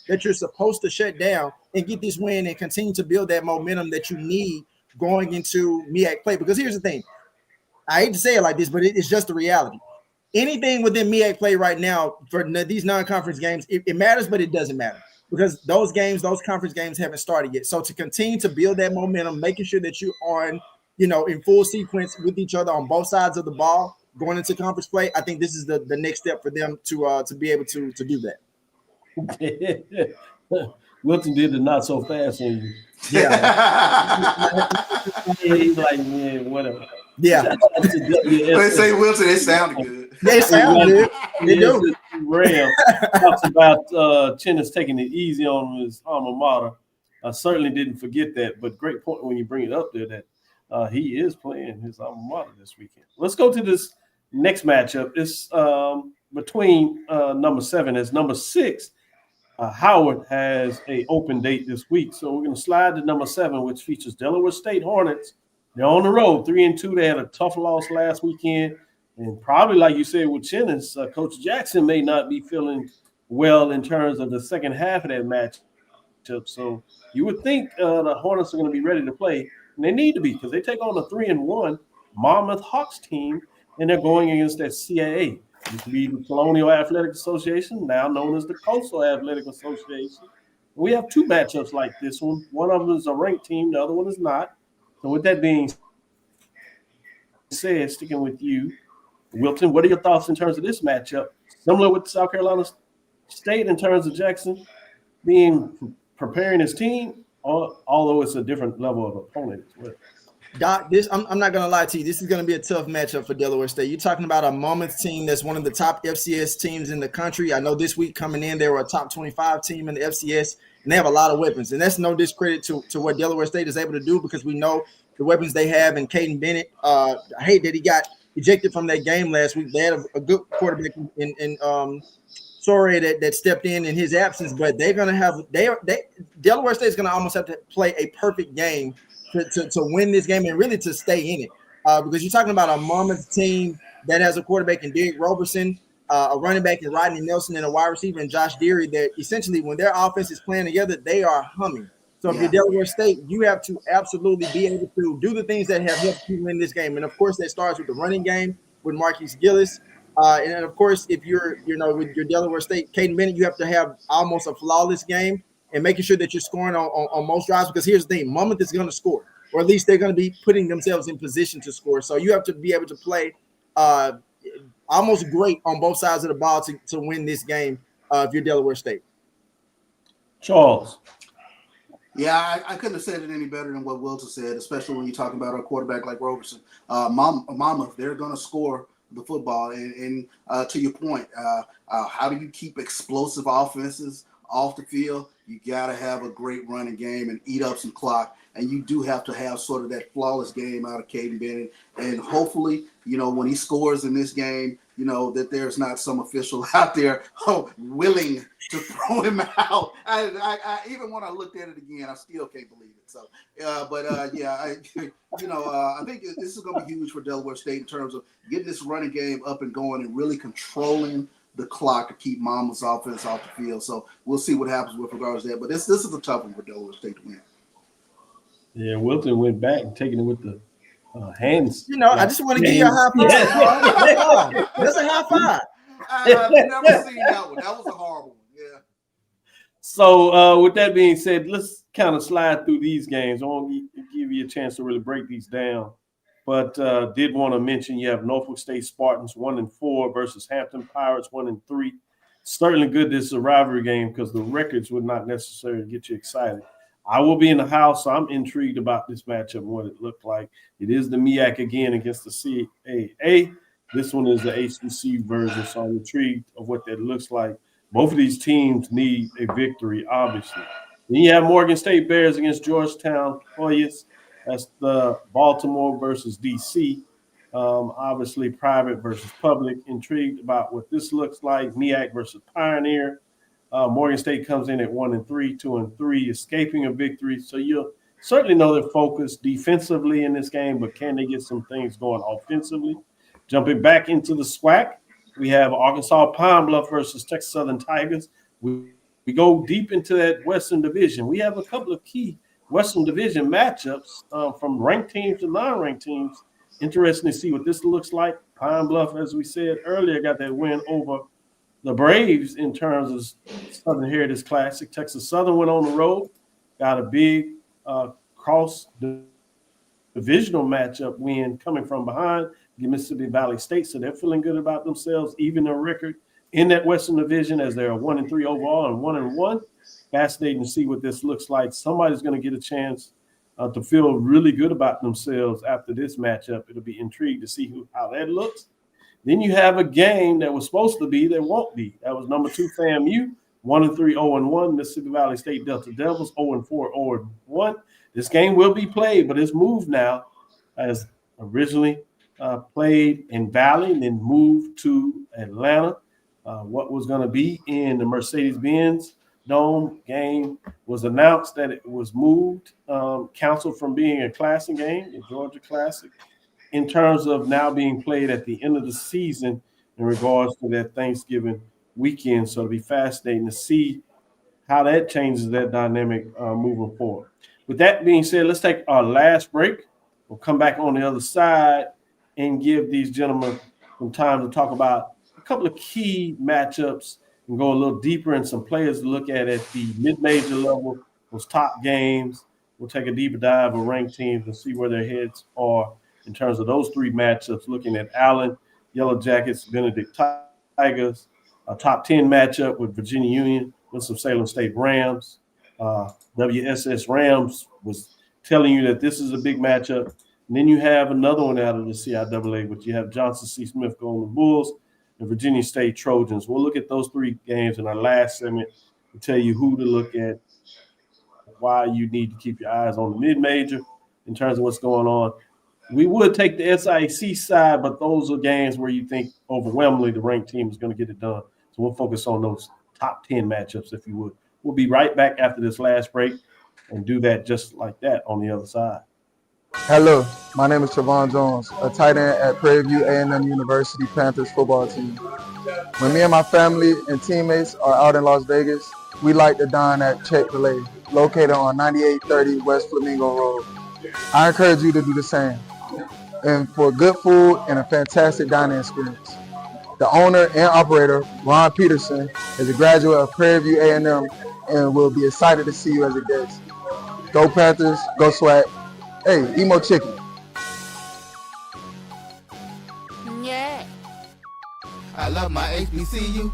that you're supposed to shut down, and get this win and continue to build that momentum that you need going into MEAC play. Because here's the thing. I hate to say it like this, but it's just the reality. Anything within MEAC play right now for these non-conference games, it matters, but it doesn't matter because those conference games haven't started yet. So to continue to build that momentum, making sure that you're on, in full sequence with each other on both sides of the ball going into conference play, I think this is the next step for them to be able to do that. Wilton did the not so fast on you. Yeah. He's like, man, whatever. Yeah. They say Wilton, it sounded good. They sound good. They do. Ram talks about Chennis taking it easy on his alma mater. I certainly didn't forget that, but great point when you bring it up there that he is playing his alma mater this weekend. Let's go to this next matchup. It's between number 7 as number 6. Howard has an open date this week, so we're going to slide to number 7, which features Delaware State Hornets. They're on the road, 3-2. They had a tough loss last weekend, and probably, like you said, with Chennis, Coach Jackson may not be feeling well in terms of the second half of that matchup. So you would think the Hornets are going to be ready to play, and they need to be because they take on a 3-1 Monmouth Hawks team, and they're going against that CAA. Used to be the Colonial Athletic Association, now known as the Coastal Athletic Association. We have 2 matchups like this one. One of them is a ranked team, the other one is not. So with that being said, sticking with you, Wilton, what are your thoughts in terms of this matchup? Similar with South Carolina State in terms of Jackson being preparing his team, although it's a different level of opponent as well. Doc, I'm not gonna lie to you. This is gonna be a tough matchup for Delaware State. You're talking about a Monmouth team that's one of the top FCS teams in the country. I know this week coming in, they were a top 25 team in the FCS, and they have a lot of weapons. And that's no discredit to what Delaware State is able to do, because we know the weapons they have. And Caden Bennett, I hate that he got ejected from that game last week. They had a good quarterback in Sorry that stepped in his absence, but they're gonna have Delaware State is gonna almost have to play a perfect game to win this game and really to stay in it, because you're talking about a Monmouth team that has a quarterback in Derek Roberson, a running back in Rodney Nelson, and a wide receiver in Josh Deary, that essentially when their offense is playing together, they are humming. So if you're Delaware State, you have to absolutely be able to do the things that have helped you win this game. And of course, that starts with the running game with Marquise Gillis. And then of course, if you're with your Delaware State, Caden Bennett, you have to have almost a flawless game and making sure that you're scoring on most drives. Because here's the thing, Monmouth is going to score, or at least they're going to be putting themselves in position to score. So you have to be able to play almost great on both sides of the ball to win this game if you're Delaware State. Charles. Yeah, I couldn't have said it any better than what Wilton said, especially when you're talking about a quarterback like Roberson. Monmouth, they're going to score the football. And to your point, how do you keep explosive offenses off the field? You got to have a great running game and eat up some clock. And you do have to have sort of that flawless game out of Caden Bennett. And hopefully, when he scores in this game, that there's not some official out there willing to throw him out. I even when I looked at it again, I still can't believe it. So, I think this is going to be huge for Delaware State in terms of getting this running game up and going and really controlling the clock to keep Monmouth's offense off the field. So we'll see what happens with regards to that. But this is a tough one for Delaware State to win. Yeah, Wilton went back and taking it with the hands. I just want to give you a high five. That's a high five. I've never seen that one. That was a horrible one. Yeah. So with that being said, let's kind of slide through these games. I want to give you a chance to really break these down. But did want to mention you have Norfolk State Spartans 1-4 versus Hampton Pirates 1-3. Certainly good this is a rivalry game because the records would not necessarily get you excited. I will be in the house, so I'm intrigued about this matchup and what it looked like. It is the MEAC again against the CAA. This one is the HBCU version, so I'm intrigued of what that looks like. Both of these teams need a victory, obviously. Then you have Morgan State Bears against Georgetown Hoyas. That's the Baltimore versus DC. Obviously, private versus public. Intrigued about what this looks like. MEAC versus Pioneer. Morgan State comes in at 1-3, 2-3, escaping a victory. So you'll certainly know they're focused defensively in this game, but can they get some things going offensively? Jumping back into the SWAC, we have Arkansas Pine Bluff versus Texas Southern Tigers. We go deep into that Western Division. We have a couple of key Western Division matchups from ranked teams to non-ranked teams. Interesting to see what this looks like. Pine Bluff, as we said earlier, got that win over the Braves in terms of Southern Heritage Classic. Texas Southern went on the road, got a big cross-divisional matchup win coming from behind Mississippi Valley State, so they're feeling good about themselves, even their record in that Western Division as they're 1-3 overall and 1-1. Fascinating to see what this looks like. Somebody's going to get a chance to feel really good about themselves after this matchup. It'll be intrigued to see how that looks. Then you have a game that was supposed to be that won't be. That was number 2 FAMU, 1-3, 0-1. Mississippi Valley State Delta Devils, 0-4, 0-1. This game will be played, but it's moved now as originally played in Valley and then moved to Atlanta. What was going to be in the Mercedes-Benz Dome game was announced that it was moved, canceled from being a classic game, a Georgia Classic, in terms of now being played at the end of the season in regards to that Thanksgiving weekend. So it'll be fascinating to see how that changes that dynamic moving forward. With that being said, let's take our last break. We'll come back on the other side and give these gentlemen some time to talk about a couple of key matchups and go a little deeper in some players to look at the mid-major level, those top games. We'll take a deeper dive of ranked teams and see where their heads are in terms of those 3 matchups, looking at Allen, Yellow Jackets, Benedict Tigers. A top 10 matchup with Virginia Union, Winston-Salem State Rams. WSS Rams was telling you that this is a big matchup. And then you have another one out of the CIAA, which you have Johnson C. Smith Golden Bulls and Virginia State Trojans. We'll look at those three games in our last segment and tell you who to look at, why you need to keep your eyes on the mid-major in terms of what's going on. We would take the SIAC side, but those are games where you think overwhelmingly the ranked team is going to get it done. So we'll focus on those top 10 matchups, if you would. We'll be right back after this last break and do that just like that on the other side. Hello, my name is Trevon Jones, a tight end at Prairie View A&M University Panthers football team. When me and my family and teammates are out in Las Vegas, we like to dine at Chick-fil-A, located on 9830 West Flamingo Road. I encourage you to do the same, and for good food and a fantastic dining experience. The owner and operator, Ron Peterson, is a graduate of Prairie View A&M and will be excited to see you as a guest. Go Panthers, go Swag. Hey, Emo Chicken. Yeah. I love my HBCU.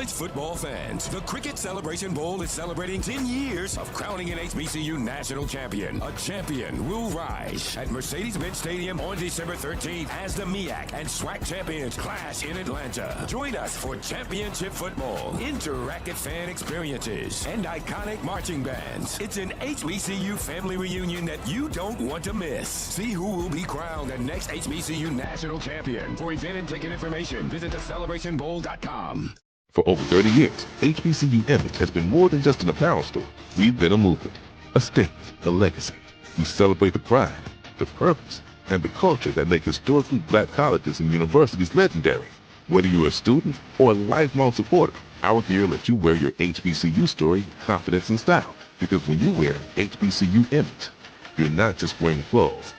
Football fans, the Cricket Celebration Bowl is celebrating 10 years of crowning an HBCU national champion. A champion will rise at Mercedes-Benz Stadium on December 13th as the MEAC and SWAC champions clash in Atlanta. Join us for championship football, interactive fan experiences, and iconic marching bands. It's an HBCU family reunion that you don't want to miss. See who will be crowned the next HBCU national champion. For event and ticket information, visit thecelebrationbowl.com. For over 30 years, HBCU Image has been more than just an apparel store. We've been a movement, a statement, a legacy. We celebrate the pride, the purpose, and the culture that make historically black colleges and universities legendary. Whether you're a student or a lifelong supporter, our gear lets you wear your HBCU story, confidence, and style. Because when you wear HBCU Image, you're not just wearing clothes.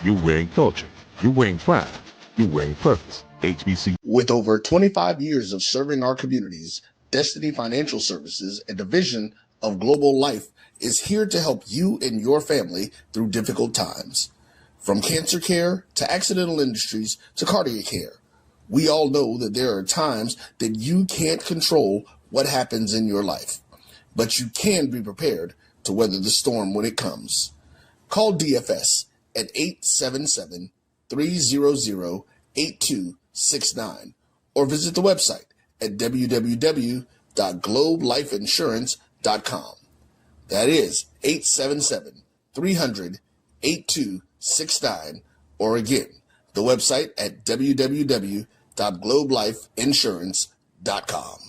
You're wearing culture. You're wearing pride. You're wearing purpose. HBCU. With over 25 years of serving our communities, Destiny Financial Services, a division of Global Life, is here to help you and your family through difficult times. From cancer care to accidental industries to cardiac care, we all know that there are times that you can't control what happens in your life, but you can be prepared to weather the storm when it comes. Call DFS at 877-300-8269 or visit the website at www.globelifeinsurance.com. That is 877-300-8269, or again, the website at www.globelifeinsurance.com.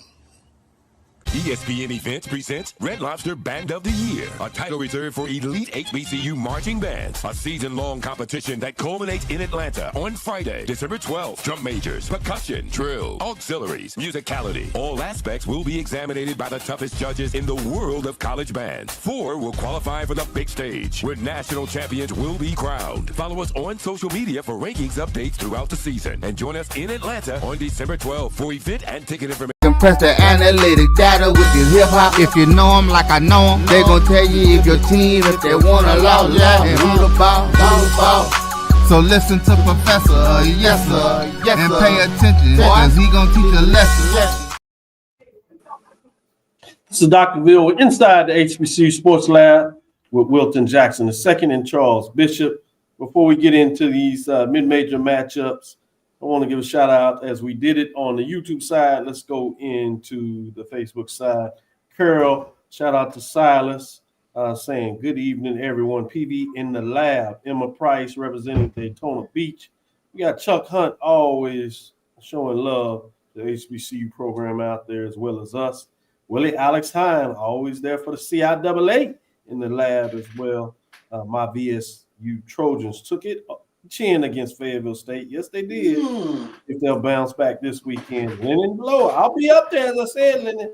ESPN Events presents Red Lobster Band of the Year, a title reserved for elite HBCU marching bands. A season-long competition that culminates in Atlanta on Friday, December 12th. Drum majors, percussion, drill, auxiliaries, musicality. All aspects will be examined by the toughest judges in the world of college bands. 4 will qualify for the big stage, where national champions will be crowned. Follow us on social media for rankings updates throughout the season. And join us in Atlanta on December 12th for event and ticket information. Compress the analytic data with your hip hop. If you know them like I know them, they gon' tell you if your team, if they wanna lose, and who the ball. So listen to Professor, yes sir, and pay attention, cause he gon' teach a lesson. This is Dr. Cavil inside the HBCU Sports Lab with Wilton Jackson II and Charles Bishop. Before we get into these mid-major matchups, I want to give a shout out as we did it on the YouTube side. Let's go into the Facebook side. Carol, shout out to Silas saying, good evening, everyone. PV in the lab. Emma Price representing Daytona Beach. We got Chuck Hunt always showing love to the HBCU program out there as well as us. Willie Alex Hine always there for the CIAA in the lab as well. My VSU Trojans took it chin against Fayetteville State. Yes, they did. If they'll bounce back this weekend, win and blow. I'll be up there, as I said, Lennon,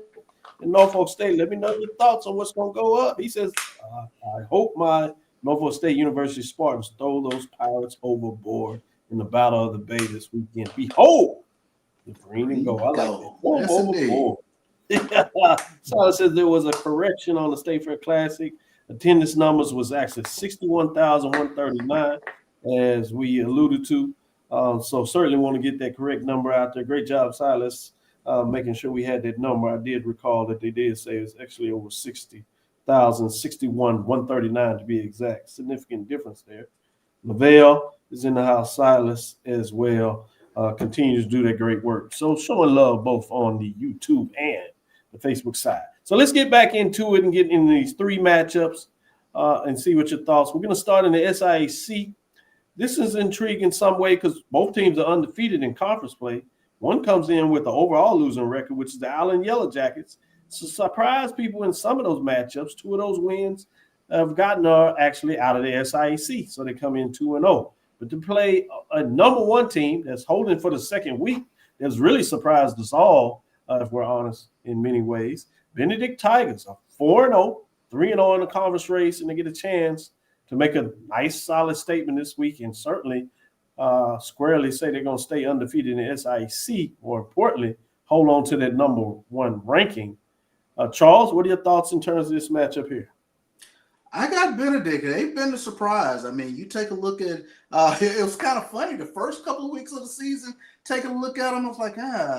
in Norfolk State. Let me know your thoughts on what's going to go up. He says, I hope my Norfolk State University Spartans throw those Pirates overboard in the Battle of the Bay this weekend. Behold, the green and gold. I like that. Yes, overboard. Silas says there was a correction on the State Fair Classic. Attendance numbers was actually 61,139, as we alluded to. So certainly want to get that correct number out there. Great job, Silas, making sure we had that number. I did recall that they did say it's actually over 60,000, 61,139 to be exact. Significant difference there. Lavelle is in the house. Silas as well continues to do that great work. So showing love both on the YouTube and the Facebook side. So let's get back into it and get into these three matchups and see what your thoughts. We're going to start in the SIAC. This is intriguing in some way because both teams are undefeated in conference play. One comes in with the overall losing record, which is the Allen Yellow Jackets. So surprise people in some of those matchups. Two of those wins have gotten actually out of the SIAC. So they come in 2-0. But to play a number one team that's holding for the second week, that's really surprised us all, if we're honest, in many ways. Benedict Tigers are 4-0, 3-0 in the conference race, and they get a chance to make a nice, solid statement this week and certainly squarely say they're going to stay undefeated in the SIC. More importantly, hold on to that number one ranking. Charles, what are your thoughts in terms of this matchup here? I got Benedict. They've been a surprise. I mean, you take a look at it was kind of funny. The first couple of weeks of the season, taking a look at them, I was like,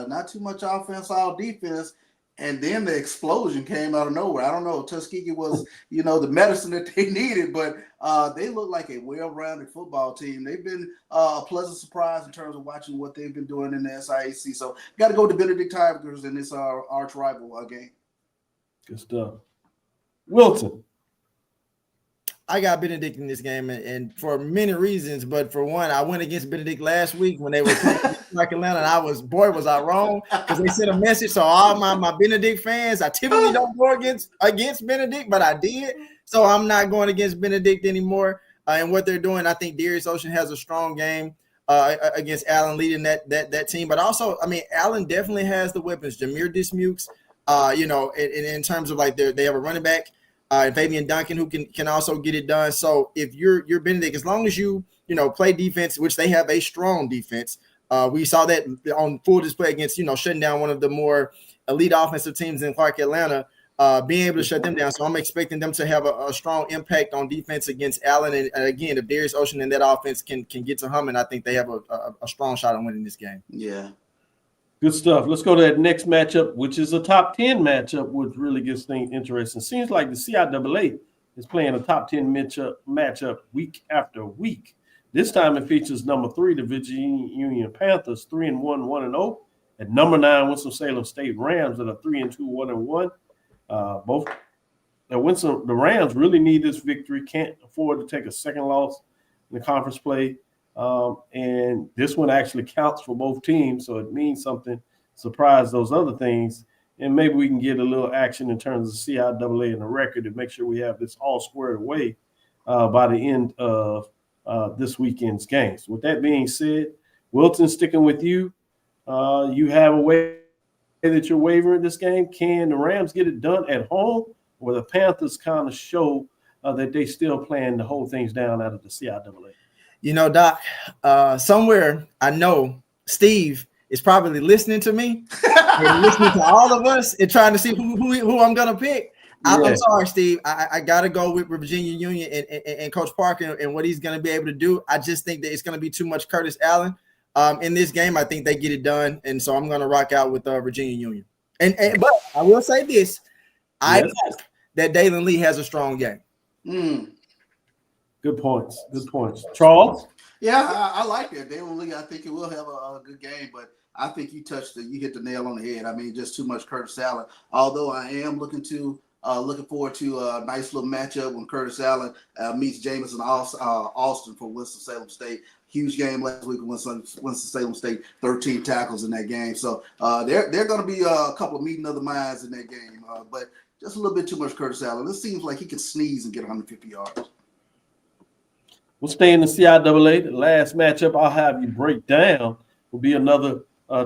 not too much offense, all defense. And then the explosion came out of nowhere. I don't know. Tuskegee was, the medicine that they needed, but they look like a well-rounded football team. They've been a pleasant surprise in terms of watching what they've been doing in the SIAC. So got to go to Benedict Tigers in this arch rival game. Good stuff. Wilton. I got Benedict in this game, and for many reasons. But for one, I went against Benedict last week when they were playing North Carolina, and was I wrong? Because they sent a message. So all my Benedict fans, I typically don't go against Benedict, but I did. So I'm not going against Benedict anymore. And what they're doing, I think Darius Ocean has a strong game against Allen leading that team. But also, I mean, Allen definitely has the weapons. Jameer Dismukes, in terms of like they have a running back. And Fabian Duncan, who can also get it done. So if you're Benedict, as long as you play defense, which they have a strong defense, we saw that on full display against shutting down one of the more elite offensive teams in Clark, Atlanta, being able to shut them down. So I'm expecting them to have a strong impact on defense against Allen. And again, if Darius Ocean and that offense can get to humming, I think they have a strong shot on winning this game. Yeah. Good stuff. Let's go to that next matchup, which is a top 10 matchup, which really gets things interesting. Seems like the CIAA is playing a top 10 matchup week after week. This time it features number 3, the Virginia Union Panthers, 3-1, 1-0. At number 9, Winston-Salem State Rams that are 3-2, 1-1. The Rams really need this victory. Can't afford to take a second loss in the conference play. And this one actually counts for both teams, so it means something. Surprise those other things, and maybe we can get a little action in terms of CIAA and the record to make sure we have this all squared away by the end of this weekend's games. With that being said, Wilton, sticking with you. You have a way that you're wavering this game. Can the Rams get it done at home, or the Panthers kind of show that they still plan to hold things down out of the CIAA? Doc, somewhere I know Steve is probably listening to me and listening to all of us and trying to see who I'm going to pick. Yeah. I'm sorry, Steve. I got to go with Virginia Union and Coach Parker and what he's going to be able to do. I just think that it's going to be too much Curtis Allen in this game. I think they get it done, and so I'm going to rock out with Virginia Union. But I will say this. I hope that Dalen Lee has a strong game. Good points. Charles? Yeah, I like that. Dalen Lee, I think it will have a good game, but I think you hit the nail on the head. I mean, just too much Curtis Allen. Although I am looking forward to a nice little matchup when Curtis Allen meets Jamison Austin for Winston-Salem State. Huge game last week with Winston-Salem State, 13 tackles in that game. So they're going to be a couple of meeting of the minds in that game, but just a little bit too much Curtis Allen. This seems like he can sneeze and get 150 yards. We'll stay in the CIAA. The last matchup I'll have you break down will be another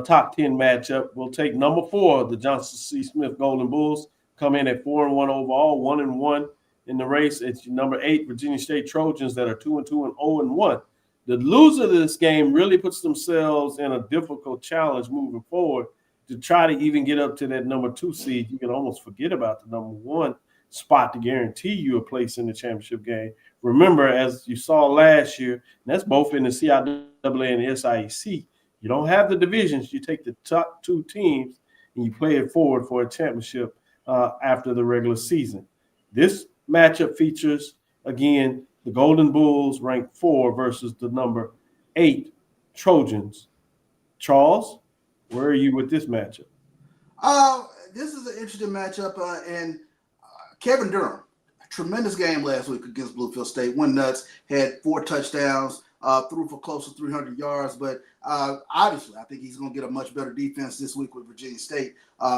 top 10 matchup. We'll take number 4, the Johnson C. Smith Golden Bulls, come in at 4-1 overall, 1-1 in the race. It's number 8, Virginia State Trojans, that are 2-2 and 0-1. The loser of this game really puts themselves in a difficult challenge moving forward to try to even get up to that number 2 seed. You can almost forget about the number 1 spot to guarantee you a place in the championship game. Remember, as you saw last year, and that's both in the CIAA and the SIEC, you don't have the divisions. You take the top 2 teams and you play it forward for a championship after the regular season. This matchup features, again, the Golden Bulls ranked 4 versus the number 8 Trojans. Charles, where are you with this matchup? This is an interesting matchup, and Kevin Durham, tremendous game last week against Bluefield State. Went nuts, had 4 touchdowns, threw for close to 300 yards. But obviously, I think he's going to get a much better defense this week with Virginia State.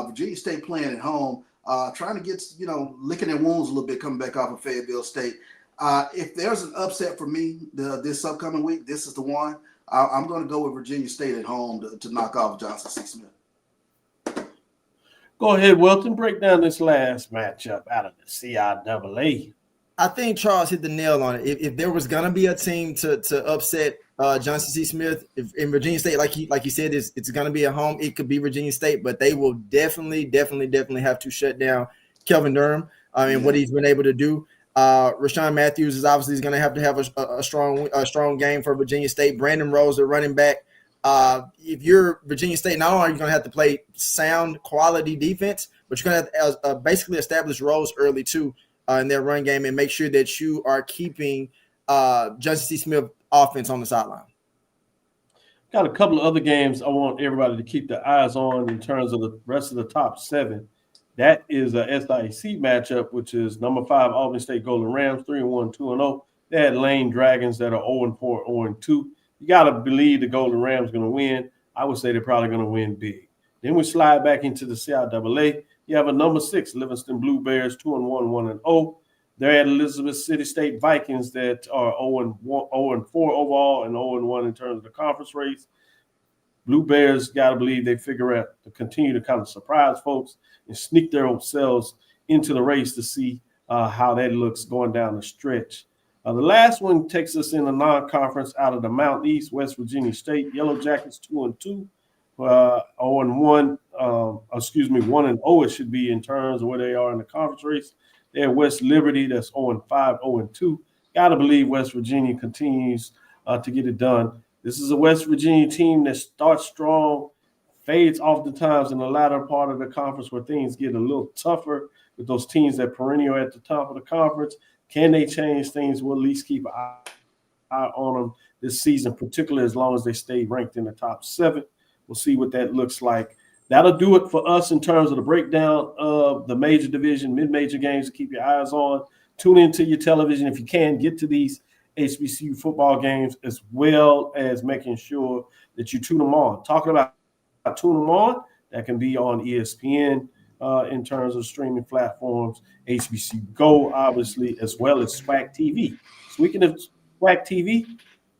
Virginia State playing at home, trying to get, licking their wounds a little bit coming back off of Fayetteville State. If there's an upset for me this upcoming week, this is the one. I'm going to go with Virginia State at home to knock off Johnson C. Smith. Go ahead, Wilton. Break down this last matchup out of the CIAA. I think Charles hit the nail on it. If there was going to be a team to upset Johnson C. Smith in Virginia State, like you said, it's going to be at home. It could be Virginia State, but they will definitely have to shut down Kelvin Durham and what he's been able to do. Rashawn Matthews is obviously going to have a strong game for Virginia State. Brandon Rose, the running back. If you're Virginia State, not only are you going to have to play sound quality defense, but you're going to have to basically establish roles early too in their run game and make sure that you are keeping Johnson C. Smith offense on the sideline. Got a couple of other games I want everybody to keep their eyes on in terms of the rest of the top 7. That is a SIEC matchup, which is number 5 Albany State Golden Rams, 3-1, 2-0. They had Lane Dragons that are 0-4, 0-2. You got to believe the Golden Rams are going to win. I would say they're probably going to win big. Then we slide back into the CIAA. You have a number 6 Livingston Blue Bears, 2-1, 1-0. They're at Elizabeth City State Vikings that are 0-4 overall and 0-1 in terms of the conference race. Blue Bears got to believe they figure out to continue to kind of surprise folks and sneak their own selves into the race to see how that looks going down the stretch. The last one takes us in a non-conference out of the Mountain East, West Virginia State. Yellow Jackets 2-2, 0-1. 1-0 it should be in terms of where they are in the conference race. They're West Liberty, that's 0-5, 0-2. Got to believe West Virginia continues to get it done. This is a West Virginia team that starts strong, fades oftentimes in the latter part of the conference where things get a little tougher with those teams that perennial at the top of the conference. Can they change things? We'll at least keep an eye on them this season, particularly as long as they stay ranked in the top 7. We'll see what that looks like. That'll do it for us in terms of the breakdown of the major division, mid-major games to keep your eyes on. Tune into your television if you can. Get to these HBCU football games as well as making sure that you tune them on. Talking about tune them on, that can be on ESPN in terms of streaming platforms, HBCU Go, obviously, as well as SWAC TV. Speaking of SWAC TV,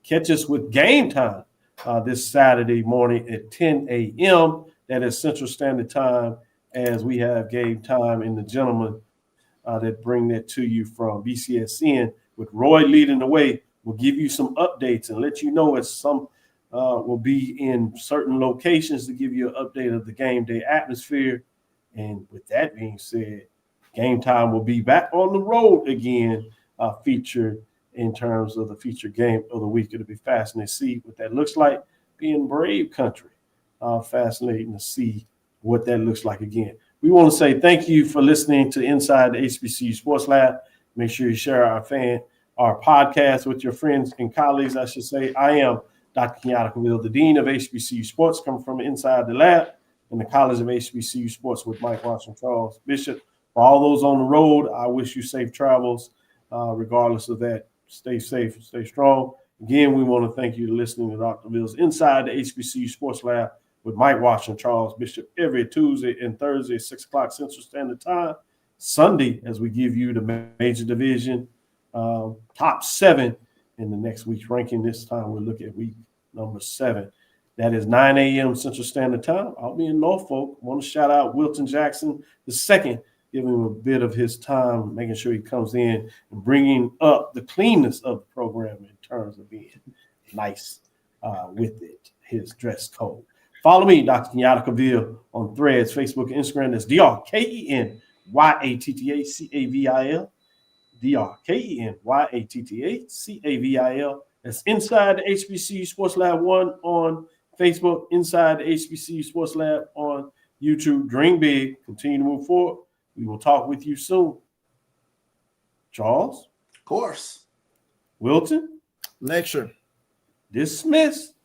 catch us with Game Time this Saturday morning at 10 a.m. That is Central Standard Time, as we have Game Time and the gentlemen that bring that to you from BCSN with Roy leading the way. We'll give you some updates and let you know as some will be in certain locations to give you an update of the game day atmosphere. And with that being said, Game Time will be back on the road again, featured in terms of the featured game of the week. It'll be fascinating to see what that looks like being Brave Country. Fascinating to see what that looks like again. We want to say thank you for listening to Inside the HBCU Sports Lab. Make sure you share our podcast with your friends and colleagues, I should say. I am Dr. Kenyatta Cavil, the Dean of HBCU Sports, coming from inside the lab in the College of HBCU Sports with Mike Washington Charles Bishop. For all those on the road, I wish you safe travels. Regardless of that, stay safe, stay strong. Again, we want to thank you for listening to Dr. Cavill's Inside the HBCU Sports Lab with Mike Washington Charles Bishop every Tuesday and Thursday at 6 o'clock Central Standard Time. Sunday, as we give you the major division top 7 in the next week's ranking. This time we'll look at week number 7. That is 9 a.m. Central Standard Time. I'll be in Norfolk. I want to shout out Wilton Jackson II, give him a bit of his time, making sure he comes in and bringing up the cleanness of the program in terms of being nice with it, his dress code. Follow me, Dr. Kenyatta Cavil, on Threads, Facebook, and Instagram. That's DrKenyattaCavil. DrKenyattaCavil. That's Inside the HBCU Sports Lab 1 on Facebook, Inside the HBCU Sports Lab on YouTube. Dream big. Continue to move forward. We will talk with you soon. Charles? Of course. Wilton? Lecture. Dismissed.